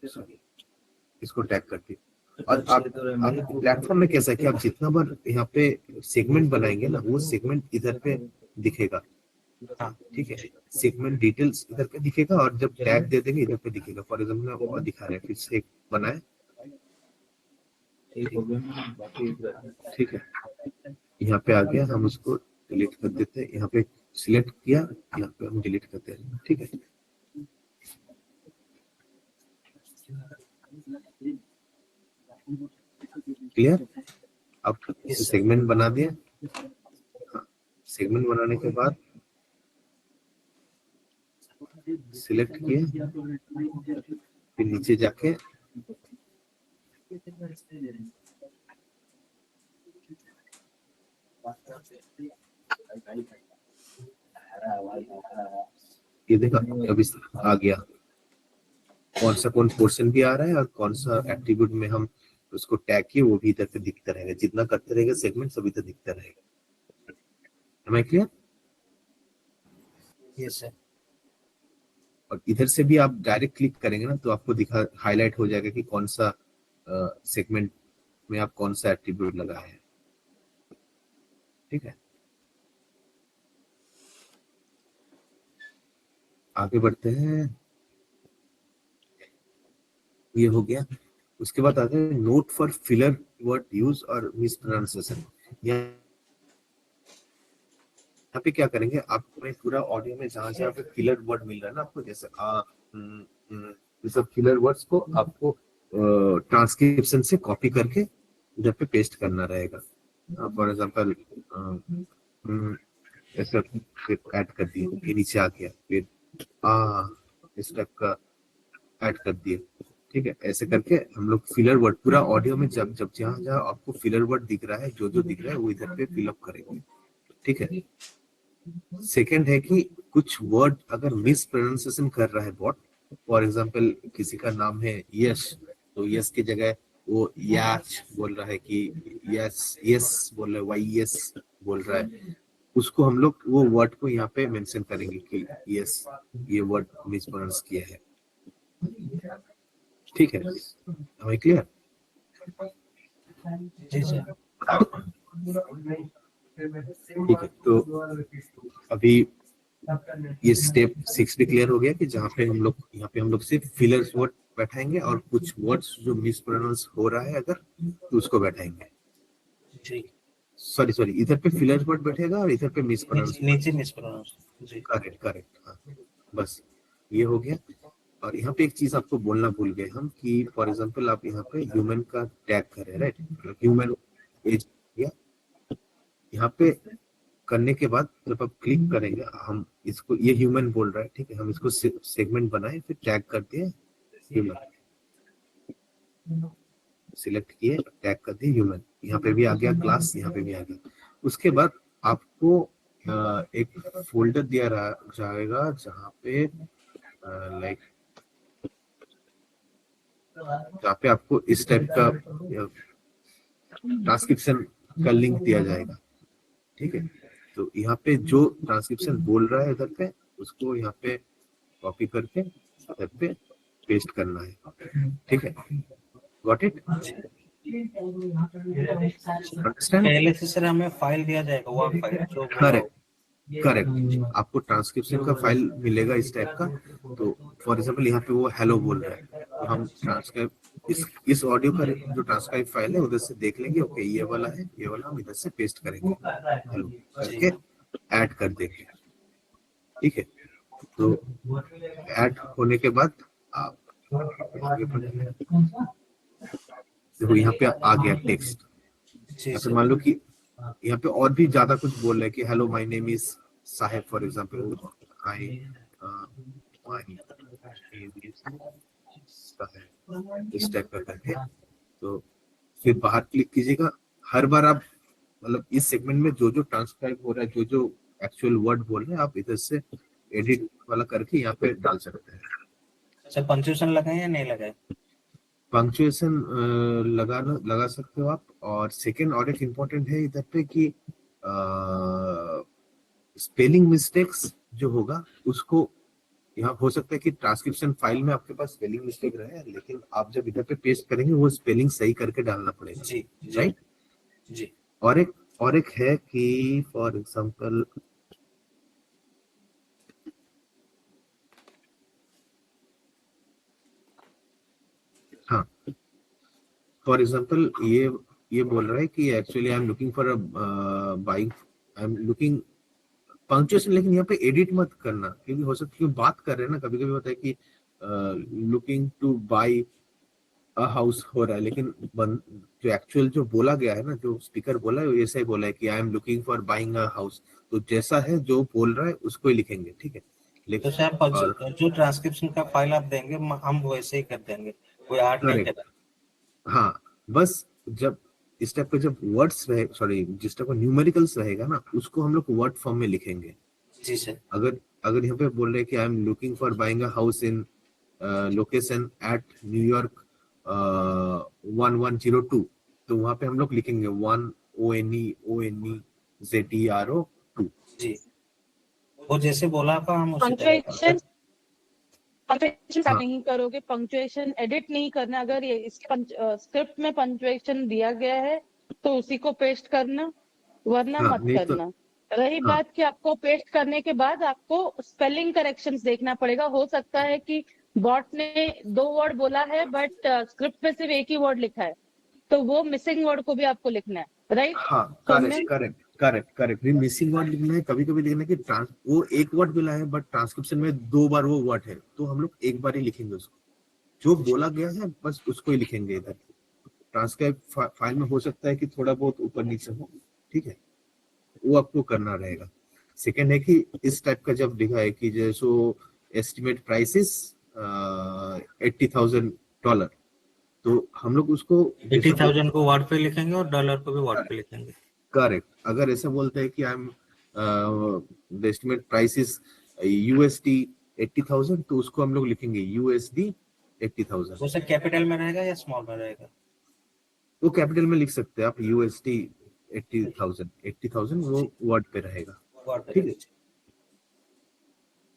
इसको टैग कर दिए। और आप प्लेटफॉर्म में कैसा है कि आप जितना बार यहाँ पे सेगमेंट बनाएंगे ना, वो सेगमेंट इधर पे दिखेगा, हाँ ठीक है, सेगमेंट डिटेल्स इधर पे दिखेगा और जब टैग दे देंगे इधर पे दिखेगा। फॉर एग्जाम्पल और दिखा रहे हैं, फिर से एक बनाए, ठीक है, यहाँ पे आ गया, हम उसको डिलीट कर देते हैं, यहाँ पे सिलेक्ट किया, यहाँ पे हम डिलीट करते हैं, ठीक है। क्लियर? अब सेगमेंट बना दिया, सेगमेंट बनाने के बाद सिलेक्ट किया, फिर नीचे जाके ये देखा, अभी आ गया कौन पोर्शन भी आ रहा है और कौन सा एट्रीब्यूट में हम उसको टैग किए वो भी इधर पे दिखता रहेगा, जितना करते रहेगा सेगमेंट सब इधर दिखता रहेगा। हमें क्लियर? Yes sir. और इधर से भी आप डायरेक्ट क्लिक करेंगे ना तो आपको दिखा हाईलाइट हो जाएगा कि कौन सा सेगमेंट में आप कौन सा एट्रीब्यूट लगाए हैं, ठीक है। आगे बढ़ते हैं, ये हो गया। उसके बाद आते हैं note for filler word use और मिस प्रोनाउंसिएशन। यहाँ पे क्या करेंगे, आपको पूरा ऑडियो में जहां जहां पे फिलर वर्ड मिल रहा है ना आपको, जैसे ये सब फिलर वर्ड्स को आपको ट्रांसक्रिप्शन से कॉपी करके इधर पे पेस्ट करना रहेगा। फॉर एग्जांपल ऐसा ऐड कर दिए, फिर नीचे आ गया, फिर इस टाइप का ऐड कर दिए, ठीक है। ऐसे करके हम लोग फिलर वर्ड पूरा ऑडियो में जब जब जहां जहां आपको फिलर वर्ड दिख रहा है, जो जो दिख रहा है वो इधर पे फिलअप करेंगे, ठीक है। सेकंड है कि कुछ वर्ड अगर मिस प्रोनाउंसिएशन कर रहा है बॉट, फॉर एग्जांपल किसी का नाम है यश, तो यश की जगह वो याच बोल रहा है कि यस यस बोल रहा है, वाई यस बोल रहा है, उसको हम लोग वो वर्ड को यहाँ पे मेंशन करेंगे कि यस ये वर्ड मिस प्रोनाउंस किया है, ठीक है। हमें क्लियर? जी सर। ठीक है, तो अभी ये स्टेप 6 भी क्लियर हो गया कि जहाँ पे हम लोग यहाँ पे हम लोग सिर्फ फिलर्स वर्ड बैठाएंगे और कुछ वर्ड्स जो मिस प्रोनाउंस हो रहा है अगर, तो उसको बैठाएंगे। जी सॉरी इधर पे फिलर वर्ड बैठेगा और इधर पे मिस नीचे नीचे मिस प्रोनाउंस। जी करेक्ट करेक्ट, हाँ बस ये हो गया। और यहाँ पे एक चीज आपको बोलना भूल गए हम कि फॉर एग्जांपल आप यहाँ पे ह्यूमन का टैग करें, राइट, ह्यूमन एज, या यहाँ पे करने के बाद जब आप क्लिक करेंगे, हम इसको, ये ह्यूमन बोल रहा है, ठीक है, हम इसको सेगमेंट बनाए, फिर टैग कर दिए ह्यूमन, सिलेक्ट किए, टैग कर दिए ह्यूमन, यहाँ पे भी आ गया क्लास, यहाँ पे भी आ गया। उसके बाद आपको एक फोल्डर दिया जाएगा जहाँ पे लाइक जहाँ पे आपको इस टाइप का ट्रांसक्रिप्शन का लिंक दिया जाएगा, ठीक है। तो यहाँ पे जो ट्रांसक्रिप्शन बोल रहा है इधर पे, उसको यहाँ पे कॉपी करके इधर पे पेस्ट करना है, ठीक है। Got it? अंडरस्टैंड? पहले से सर हमें फाइल दिया जाएगा, वो फाइल जो करेक्ट करेक्ट, आपको ट्रांसक्रिप्शन का फाइल मिलेगा इस टाइप का। तो फॉर एग्जांपल यहाँ पे वो हेलो बोल रहा है, तो हम ट्रांसक्राइब इस ऑडियो का जो ट्रांसक्राइब फाइल है उधर से देख लेंगे, ओके ये वाला है, ये वाला हम इधर से पेस्ट करेंगे, हेलो करके ऐड कर देंगे, ठीक है। तो ऐड होने के बाद आप आगे बढ़ेंगे, देखो यहाँ पे आ गया टेक्स्ट। ऐसे मान लो कि यहाँ पे और भी ज्यादा कुछ बोल रहे हैं कि hello my name is Saheb, for example I my name is Saheb, इस टाइप का करके। तो फिर बाहर क्लिक कीजिएगा। हर बार आप मतलब इस सेगमेंट में जो जो ट्रांसक्राइब हो रहा है, जो जो एक्चुअल वर्ड बोल रहे हैं, आप इधर से एडिट वाला करके यहाँ पे डाल सकते हैं। अच्छा, पंक्चुएशन लगाए या नहीं लगाए? पंक्चुएशन लगा सकते हो आप। और सेकेंड और एक इम्पोर्टेंट है इधर पे कि स्पेलिंग मिस्टेक्स जो होगा उसको, यहाँ हो सकता है कि ट्रांसक्रिप्शन फाइल में आपके पास स्पेलिंग मिस्टेक रहे, लेकिन आप जब इधर पे पेस्ट करेंगे वो स्पेलिंग सही करके डालना पड़ेगा। जी राइट जी। और एक है कि फॉर एग्जांपल हाँ, फॉर एग्जांपल ये बोल रहा है कि actually I am looking for a buying, I am looking punctuation, लेकिन यहाँ पे एडिट मत करना, क्योंकि हो सकता है बात कर रहे हैं ना, कभी कभी होता है कि looking two by a house हो रहा है, लेकिन जो एक्चुअल जो बोला गया है ना, जो स्पीकर बोला है, वो ऐसा ही बोला है कि I am looking for buying a house. तो जैसा है जो बोल रहा है उसको ही लिखेंगे, ठीक है। तो सर जो ट्रांसक्रिप्शन का फाइल आप देंगे हम वैसे ही कर देंगे, कोई ऐड नहीं करेंगे। हाँ, बस जब इस टाइप का जब वर्ड्स रहे, सॉरी जिस टाइप का न्यूमेरिकल्स रहेगा ना, उसको हम लोग वर्ड फॉर्म में लिखेंगे। जी सर। अगर यहाँ पे बोल रहे हैं कि I am looking for buying a house in location eight New York 1102, तो वहां पे हम लोग लिखेंगे 1ONEZERO2। जी, वो जैसे बोला था हम उसी पंक्चुएशन नहीं करोगे, पंक्चुएशन एडिट नहीं करना। अगर ये इसके स्क्रिप्ट में पंक्चुएशन दिया गया है तो उसी को पेस्ट करना, वरना मत करना। रही बात कि आपको पेस्ट करने के बाद आपको स्पेलिंग करेक्शंस देखना पड़ेगा। हो सकता है कि बॉट ने 2 वर्ड बोला है बट स्क्रिप्ट में सिर्फ एक ही वर्ड लिखा है, तो वो मिसिंग वर्ड को भी आपको लिखना है, राइट? हाँ, करेक्ट मिसिंग वर्ड लिखना है। कभी कभी लिखना है कि वो एक वर्ड मिला है बट ट्रांसक्रिप्शन में 2 बार वो वर्ड है, तो हम लोग एक बार ही लिखेंगे उसको, जो बोला गया है बस उसको ही लिखेंगे। इधर ट्रांसक्राइब फाइल में हो सकता है कि थोड़ा बहुत ऊपर नीचे हो, ठीक है, वो आपको करना रहेगा। सेकेंड है कि इस टाइप का जब लिखा है कि जैसो एस्टिमेट प्राइस इज $80,000, तो हम लोग उसको 80,000 को वर्ड पे लिखेंगे और डॉलर को भी वर्ड पे लिखेंगे। करेक्ट। अगर ऐसा बोलते हैं कि I am the estimate price is USD 80,000, तो उसको हम लोग लिखेंगे USD 80,000। वो सर कैपिटल में रहेगा या स्मॉल में रहेगा? वो कैपिटल में लिख सकते हैं आप, USD 80,000 वो वर्ड पे रहेगा, ठीक है।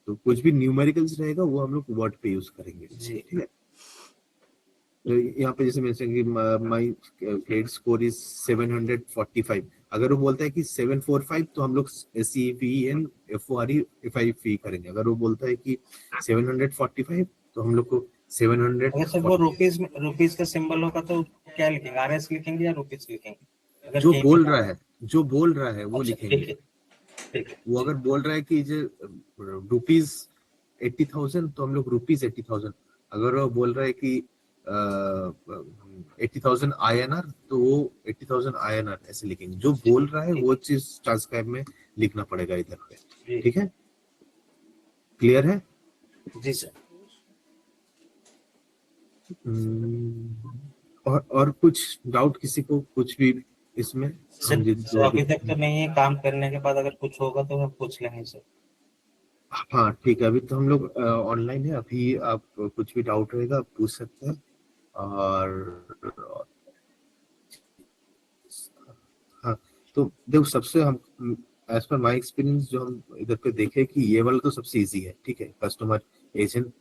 तो कुछ भी न्यूमेरिकल्स रहेगा वो हम लोग वर्ड पे यूज करेंगे, ठीक है। तो यहाँ पे जैसे मेंशन कि माय क्रेडिट स्कोर इज 745, अगर वो बोलता है कि 745, तो हम लोग SEVENFOREFIFE करेंगे। अगर वो बोलता है कि 745, तो हम लोग को 700। अगर सर वो रुपीस का सिंबल होगा तो क्या लिखेंगे, RS लिखेंगे या रुपीस लिखेंगे? अगर जो एक बोल रहा है वो अच्छा, लिखेंगे। ठीक है, ठीक है। वो अगर बोल रहा है कि जो रुपीज 80,000 तो हम लोग रुपीज 80,000। अगर वो बोल रहा है कि 80,000 INR तो वो 80,000 INR ऐसे लिखेंगे। जो बोल रहा है वो चीज ट्रांसक्राइब में लिखना पड़ेगा इधर पे। जी ठीक है, क्लियर है? जी सर। और कुछ डाउट किसी को, कुछ भी इसमें? हम सर अभी तक तो नहीं है, काम करने के बाद अगर कुछ होगा तो हम पूछ लेंगे सर। हाँ ठीक है, अभी तो हम लोग ऑनलाइन है। अभी आप कुछ भी डाउट रहेगा आप पूछ सकते हैं। और हाँ, तो देखो सबसे हम एज पर माय एक्सपीरियंस जो हम इधर पे देखे कि ये वाला तो सबसे इजी है। ठीक है, कस्टमर एजेंट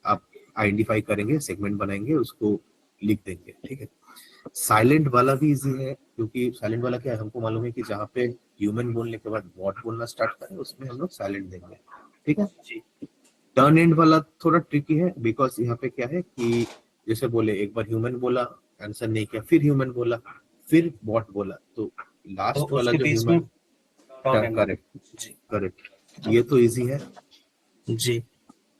आप आइडेंटिफाई करेंगे, सेगमेंट बनाएंगे, उसको लिख देंगे। ठीक है, साइलेंट वाला भी इजी है, क्योंकि साइलेंट वाला क्या है, हमको मालूम है कि जहाँ पे ह्यूमन बोलने के बाद बॉट बोलना स्टार्ट करें उसमें हम लोग साइलेंट देंगे। ठीक है, जी टर्न एंड वाला थोड़ा ट्रिकी है, बिकॉज यहाँ पे क्या है कि जैसे बोले एक बार ह्यूमन बोला, आंसर नहीं किया, फिर ह्यूमन बोला, फिर बॉट बोला, तो तो लास्ट वाला उसके जो बीच में ह्यूमन। Turn end. करेक्ट, जी करेक्ट, ये तो इजी है। जी।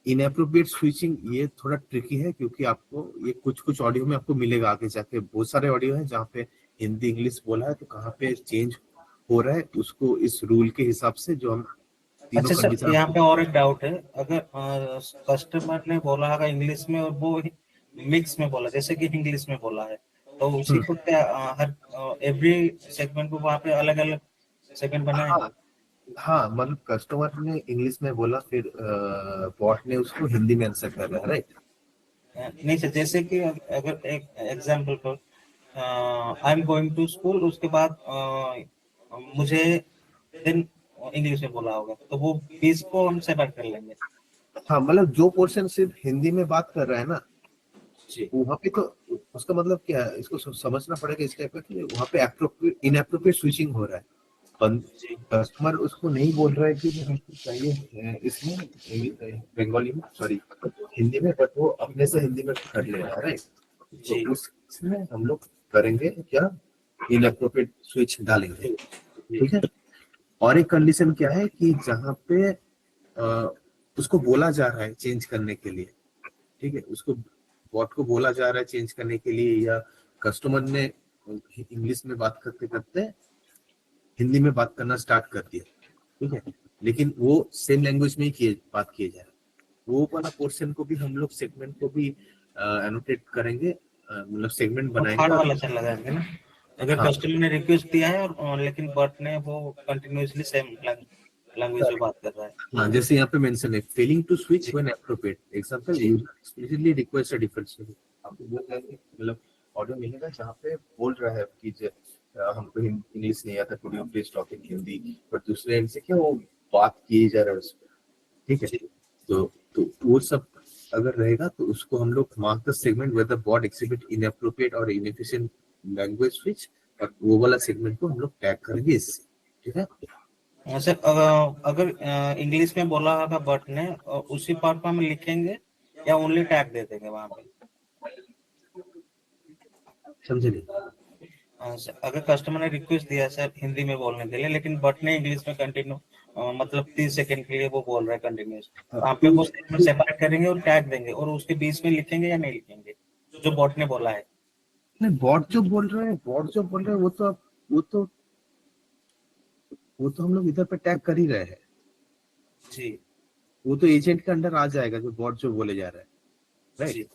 इनएप्रोप्रिएट स्विचिंग ये थोड़ा ट्रिकी है, क्योंकि आपको ये कुछ कुछ ऑडियो में आपको मिलेगा आगे जाके। बहुत सारे ऑडियो है जहाँ पे हिंदी इंग्लिश बोला है, तो कहाँ पे चेंज हो रहा है उसको इस रूल के हिसाब से जो हम तीनों अच्छा सर, कंडीशन यहाँ आपको। पे और एक डाउट है। अगर कस्टमर ने बोला होगा इंग्लिश में और वो मिक्स में बोला, जैसे कि इंग्लिश में बोला है, तो उसी को क्या हर एवरी सेगमेंट को वहाँ पे अलग अलग सेगमेंट बनाएंगे? हाँ हाँ, मतलब कस्टमर ने इंग्लिश में बोला, फिर बॉट ने उसको हिंदी में आंसर कर रहा है, राइट? नहीं सर, जैसे कि अगर एक एग्जांपल पर I am going to school, उसके बाद मुझे देन इंग्लिश में बोला होगा, तो वो 20 को हम सेपरेट कर लेंगे। हाँ, मतलब जो पोर्शन सिर्फ हिंदी में बात कर रहा है ना, जी वहाँ पे तो उसका मतलब क्या है, इसको समझना पड़ेगा इस टाइप का कि वहाँ पे इनएप्रोप्रिएट स्विचिंग हो रहा है। जी कस्टमर उसको नहीं बोल रहा है कि ये हमको चाहिए इसमें बंगाली में, सॉरी हिंदी में, बट वो अपने से हिंदी में कर ले रहा है, राइट? जी तो उसमें हम लोग करेंगे क्या, इनएप्रोप्रिएट स्विच डालेंगे। जी। ठीक है, और एक कंडीशन क्या है कि जहाँ पे अ, उसको बोला जा रहा है चेंज करने के लिए, ठीक है, उसको बॉट को बोला जा रहा है चेंज करने के लिए, या कस्टमर ने इंग्लिश में बात करते करते हिंदी में बात करना स्टार्ट कर दिया, ठीक है, लेकिन वो सेम लैंग्वेज में ही बात किए जा रहा है, वो वाला पोर्शन को भी हम लोग सेगमेंट को भी एनोटेट करेंगे, मतलब सेगमेंट वो बनाएंगे। थर्ड और वाला चल लगाएंगे ना, अगर हाँ कस्टमर ने रिक्वेस्ट दिया है और लेकिन बट ने वो कंटिन्यूअसली सेम लैंग्वेज में बात कर रहा है। हाँ, जैसे यहाँ पे मेंशन है फेलिंग टू स्विच जी व्हेन एप्रोप्रिएट, एग्जांपल जी user explicitly request a different switch. आपको बोल रहा है कि मतलब ऑडियो मिलेगा जहाँ पे बोल रहा है कि हमको इंग्लिश नहीं आता, could you please talk in Hindi, पर दूसरे एंड से क्या वो बात किए जा रहा है उसमें। ठीक है, जी। तो वो सब अगर रहेगा तो उसको हम लोग mark the segment where the bot exhibit inappropriate और इनएफिशिएंट लैंग्वेज स्विच, और वो वाला सेगमेंट को हम लोग टैग करेंगे इससे। ठीक है, सर अगर इंग्लिश में बोला होगा बट ने, उसी पार्ट को हम लिखेंगे या ओनली टैग दे देंगे वहां पे? समझे नहीं? सर, अगर कस्टमर ने रिक्वेस्ट दिया सर हिंदी में बोलने के लिए, लेकिन बट ने इंग्लिश में कंटिन्यू मतलब 30 सेकंड के लिए वो बोल रहा है कंटिन्यूस, तो वहाँ पे तो वो सेगमेंट सेपरेट करेंगे और टैग देंगे, और उसके बीच में लिखेंगे या नहीं लिखेंगे जो बॉट ने बोला है? नहीं, बॉट जो बोल रहे हैं वो तो हम लोग इधर पे टैग कर ही रहे हैं। जी वो तो एजेंट के अंडर आ जाएगा जो बॉट जो बोले जा रहा है, राइट? जी।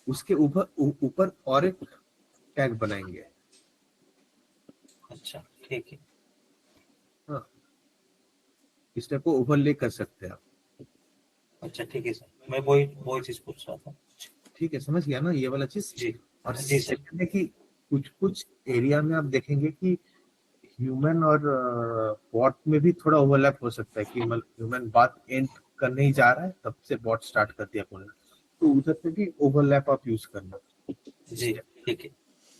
उसके ऊपर ऊपर और एक टैग बनाएंगे। अच्छा ठीक है। हाँ, इस टाइप को ओवरले कर सकते हैं आप। अच्छा ठीक है सर, मैं वही वही चीज पूछ रहा था। ठीक है, समझ गया ना ये वाला चीज? जी और जी सर। सेकंड है कि कुछ कुछ एरिया में आप देखेंगे कि ह्यूमन और बॉट में भी थोड़ा ओवरलैप हो सकता है, कि मतलब ह्यूमन बात एंड करने ही जा रहा है तब से बॉट स्टार्ट कर दिया बोलना, तो उधर पे भी ओवरलैप आप यूज करना। जी ठीक है।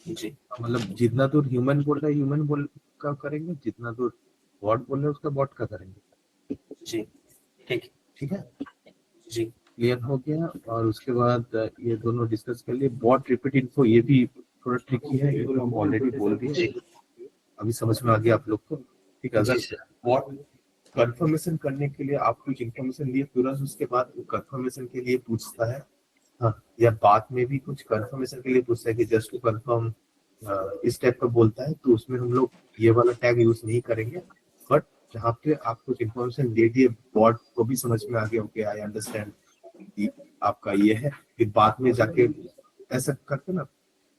जी मतलब जितना दूर ह्यूमन बोल रहा है ह्यूमन बोल का करेंगे, जितना दूर बॉट बोल रहा है उसका बॉट का करेंगे। जी ठीक है। ठीक है, जी क्लियर हो गया? और उसके बाद ये दोनों डिस्कस कर लिए। बॉट रिपीट इन्फो ये भी थोड़ा ट्रिकी है, ये तो हम ऑलरेडी बोल दिए। जी अभी समझ में आ गया आप लोग को? ठीक है, जी अगर सर। व्हाट कंफर्मेशन करने के लिए आप कुछ इन्फॉर्मेशन लिए तुरंत उसके बाद कंफर्मेशन के लिए पूछता है, हाँ, या बाद में भी कुछ कंफर्मेशन के लिए पूछता है कि जस्ट टू कंफर्म, इस टाइप का बोलता है, तो उसमें हम लोग ये वाला टैग यूज नहीं करेंगे। बट जहाँ पे आप कुछ इन्फॉर्मेशन दे दिए, बॉट को भी समझ में आ गया, ओके आई अंडरस्टैंड आपका ये है, फिर बाद में जाके ऐसा करते ना,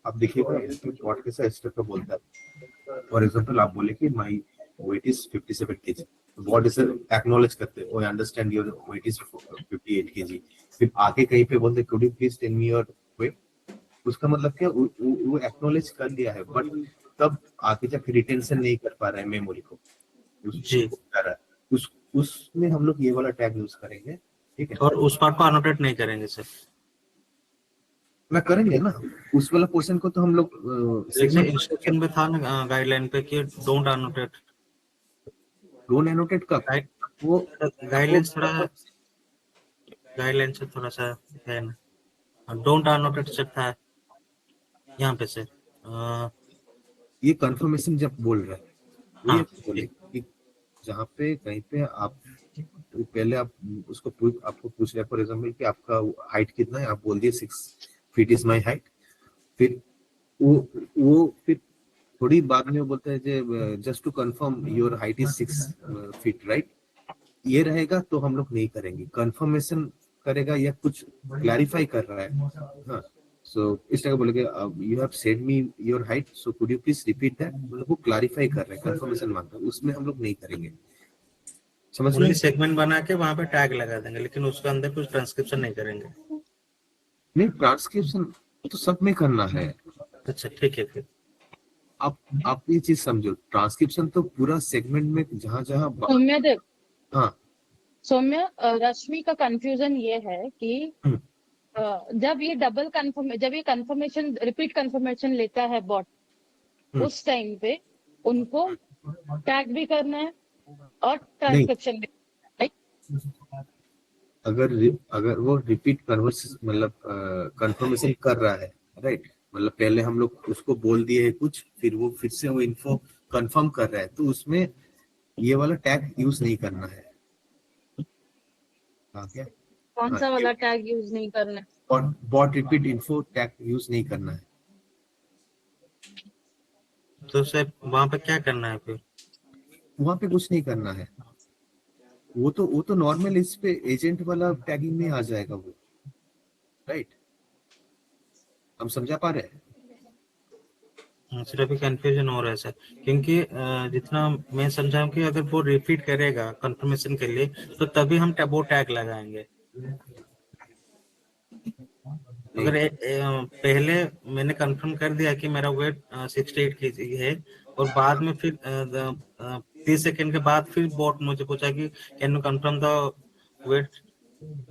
आप देखिएगा बॉट कैसा इस टाइप का बोलता है। फॉर एग्जाम्पल आप बोले कि my weight is 57 kg, bot इसे एक्नॉलेज करते हैं, I understand your weight is 58 kg। फिर आगे कहीं पे बोलते could you please tell me your weight, उसका मतलब क्या, वो एक्नॉलेज कर लिया है, बट तब आगे जाके रिटेंशन नहीं कर पा रहा है मेमोरी को, जी, कर रहा है, उसमें हम लोग ये वाला टैग यूज करेंगे। ठीक है, और उस पार्ट को अनोटेट नहीं करेंगे सर? मैं करेंगे ना, उस वाला पोर्शन को तो हम लोग जैसे इंस्ट्रक्शन में था ना गाइडलाइन पे कि डोंट अनोटेट, डोंट एनोटेट का वो गाइडलाइन थोड़ा, गाइडलाइन से थोड़ा सा है ना, डोंट अनोटेट से था यहाँ पे से। ये कंफर्मेशन जब बोल रहा है वो ये हाँ बोले कि जहाँ पे कहीं पे आप पहले आप उसको आपको पूछ रहे, फॉर एग्जाम्पल कि आपका हाइट कितना है, आप बोल दिए 6 feet इज माई हाइट। फिर वो फिर थोड़ी बाद में वो बोलता है just to confirm your height is 6 feet, right? ये रहेगा तो हम लोग नहीं करेंगे, कंफर्मेशन करेगा या कुछ क्लैरिफाई कर रहा है, हाँ। सो इस तरह बोलेंगे you have said me your height, so could you please repeat that, मतलब वो क्लैरिफाई कर रहे हैं, कंफर्मेशन मांग रहे हैं, उसमें हम लोग नहीं करेंगे। समझ में? ओनली सेगमेंट बना के वहां पे टैग लगा देंगे, लेकिन उसके अंदर कुछ ट्रांसक्रिप्शन नहीं करेंगे। नहीं, ट्रांसक्रिप्शन तो सब में करना है। अच्छा ठीक है फिर। आप ये चीज समझो, ट्रांसक्रिप्शन तो पूरा सेगमेंट में जहां जहां सौम्या देव, हाँ। सौम्या, रश्मि का कंफ्यूजन ये है कि हम्म, जब ये कंफर्मेशन रिपीट कंफर्मेशन लेता है बॉट, हम्म, उस टाइम पे उनको टैग भी करना है और नहीं, ट्रांसक्रिप्शन भी, राइट? अगर अगर वो रिपीट कन्वर्स मतलब कंफर्मेशन कर रहा है, राइट, मतलब पहले हम लोग उसको बोल दिए है कुछ, फिर वो फिर से वो इन्फो कंफर्म कर रहा है, तो उसमें ये वाला टैग यूज नहीं करना है। हाँ क्या? कौन हाँ, सा वाला टैग यूज नहीं करना है? और bot repeat info tag use नहीं करना है। तो सर वहां पे क्या करना है फिर? वहां पे कुछ नहीं करना है, वो तो नॉर्मल इस पे एजेंट वाला टैगिंग में आ जाएगा वो, राइट? हम समझा पा रहे हैं? सर अभी कंफ्यूजन हो रहा है सर, क्योंकि जितना मैं समझा हूं कि अगर वो रिपीट करेगा कंफर्मेशन के लिए तो तभी हम वो टैग लगाएंगे। नहीं, अगर पहले मैंने कंफर्म कर दिया कि मेरा वेट 68 kg है, और बाद में फिर 30 सेकेंड के बाद फिर बोट मुझे पूछा कि can you confirm the weight,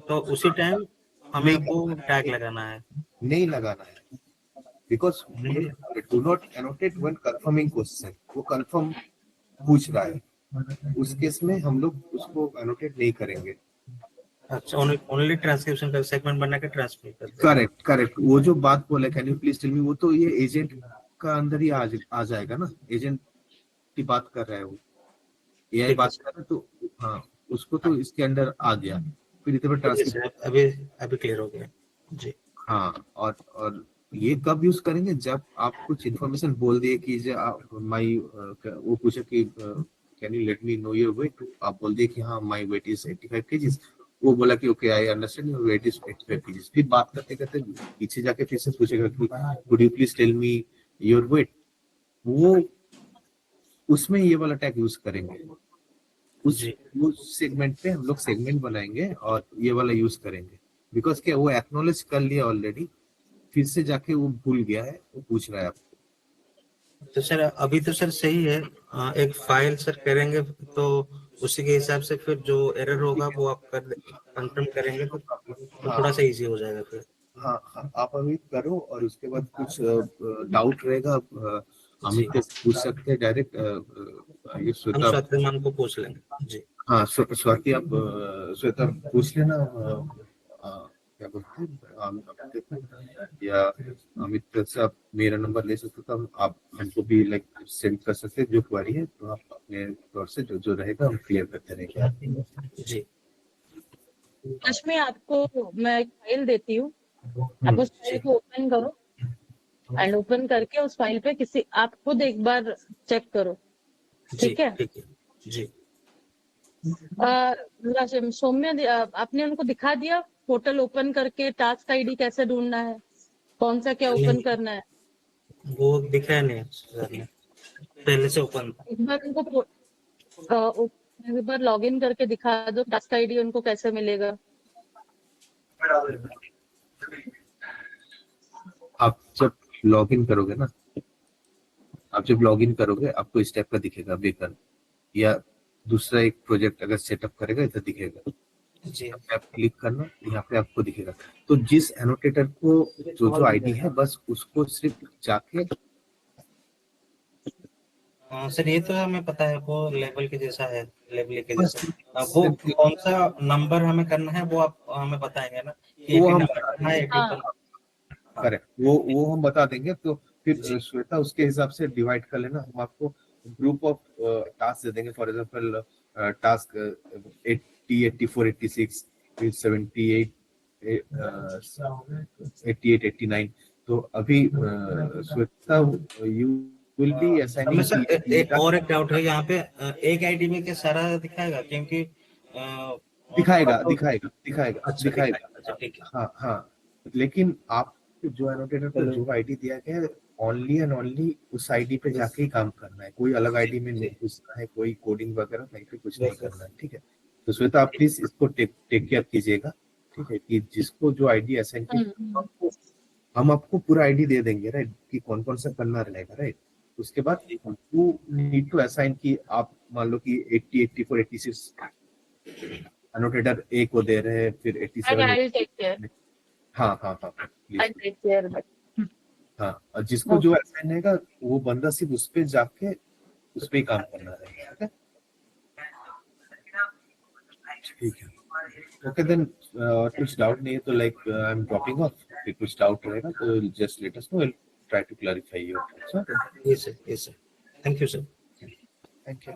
तो उसी टाइम हमें नहीं वो लगाना टैग है, लगाना है। नहीं लगाना है, बिकॉज नहीं। Do not annotate when confirming question, वो कंफर्म पूछ रहा है, उस केस में हम लोग उसको एनोटेट नहीं करेंगे। अच्छा, ओनली ट्रांसक्रिप्शन का सेगमेंट बना के ट्रांसफर कर देंगे। करेक्ट, करेक्ट, वो जो बात बोले can you please tell me, वो तो ये एजेंट का अंदर ही आ जाएगा ना, एजेंट की बात कर रहा है वो, एआई ठीक है बात सर। कर रहा है, तो हाँ, उसको तो इसके अंदर आ गया, फिर इधर ठीक है ट्रांसक्रिप्ट। सर, अभी अभी क्लियर हो गया जी। हाँ, और ये कब यूज करेंगे, जब आप कुछ इन्फॉर्मेशन बोल दिए कि माई, वो पूछे कि can you let me know your weight, आप बोल दिए कि हाँ माई वेट इज 85 kgs, वो बोला कि okay I understand your weight is 85 kgs, फिर बात करते करते पीछे जाके फिर से पूछेगा कि could you please tell me your weight, वो उसमें ये वाला टैग यूज करेंगे, उस जी उस सेगमेंट पे हम लोग सेगमेंट बनाएंगे और ये वाला यूज करेंगे, बिकॉज क्या वो एक्नॉलेज कर लिया ऑलरेडी, फिर से जाके वो भूल गया है, वो पूछ रहा है आपको। तो सर अभी तो सर सही है, एक फाइल सर करेंगे तो उसी के हिसाब से फिर जो एरर होगा वो आप कर कंफर्म करेंगे तो हाँ, थोड़ा सा इजी हो जाएगा फिर। हाँ, हाँ, आप अभी करो और उसके बाद कुछ डाउट रहेगा, जी, अमित को पूछ सकते हैं डायरेक्ट, ये हम श्वेता। स्वातिमान को पूछ लेंगे जी। हाँ, स्वाति आप श्वेता पूछ लेना, क्या बोलते हैं या अमित से आप मेरा नंबर ले सकते हो, तो आप हमको भी लाइक सेंड कर सकते हैं जो क्वेरी है, तो आप अपने तौर से जो जो रहेगा हम क्लियर करते रहेंगे। जी रश्मि, आपको मैं एक फाइल देती हूँ, आप उस फाइल को ओपन करो एंड ओपन करके उस फाइल पे किसी आप खुद एक बार चेक करो, जी ठीक है? ठीक है जी। सौम्या, आपने उनको दिखा दिया पोर्टल ओपन करके टास्क आईडी कैसे ढूंढना है, कौन सा क्या ओपन करना है? वो दिखा नहीं सर ने, पहले से ओपन था। एक बार उनको एक बार लॉग इन करके दिखा दो, टास्क आईडी उनको कैसे मिलेगा? आप जब लॉग इन करोगे ना, आप जब लॉग इन करोगे आपको इस टाइप का दिखेगा बेकन, या दूसरा एक प्रोजेक्ट अगर सेटअप करेगा इधर दिखेगा, जी आप क्लिक करना, यहाँ पे आपको दिखेगा। तो जिस एनोटेटर को जो जो आईडी है बस उसको सिर्फ जाके सर ये तो हमें पता है, वो लेवल के जैसा है, लेवल के बस जैसा। वो कौन सा नंबर हमें करना है वो आप हमें बताएंगे ना कि वो 80 हम नंबर बता करना है, देंगे। 80 हाँ, पर। करेक्ट, वो हम बता देंगे। तो फिर जी श्वेता उसके हिसाब से डिवाइड कर लेना, हम आपको ग्रुप ऑफ टास्क दे देंगे। फॉर एग्जांपल टास्क 80, 84, 86, फिर 78, 88, 89। तो अभी श्वेता यू विल बी हमें असाइनिंग सर ये एक और एक डाउट है यहाँ पे, एक आईडी में क्या सारा दिखाएगा? क्योंकि थोड़ा दिखाएगा तो। दिखाएगा दिखाएगा अच्छा दिखाएगा। दिखाएगा, अच्छा ठीक है। हाँ हाँ, लेकिन आप जो एनोटेटर को जो आईडी दिया गया है, ओनली एंड ओनली उस आईडी पे जाके ही काम करना है, कोई अलग आईडी में नहीं घुसना है, कोई कोडिंग वगैरह कहीं पे कुछ नहीं करना है, ठीक है? तो श्वेता आप प्लीज इसको टेक केयर कीजिएगा, ठीक है? कि जिसको जो आईडी असाइन की हम आपको पूरा आईडी दे देंगे, राइट, कि कौन कौन सा करना रहेगा, राइट? उसके बाद यू नीड टू असाइन कि आप मान लो कि 80, 84, 86 एनोटेटर ए को दे रहे हैं, फिर 87, आई विल टेक केयर, हाँ हाँ हाँ आई प्लीज। Take care. हाँ, और जिसको जो असाइन रहेगा वो बंदा सिर्फ उस पे जाके उस पे ही काम करना रहेगा, ठीक है? ठीक है, ओके देन। कुछ डाउट नहीं है तो like I am dropping off. फिर कुछ डाउट रहेगा तो just let us know, will try to clarify your. ये सर, ये sir, thank you sir. Thank you.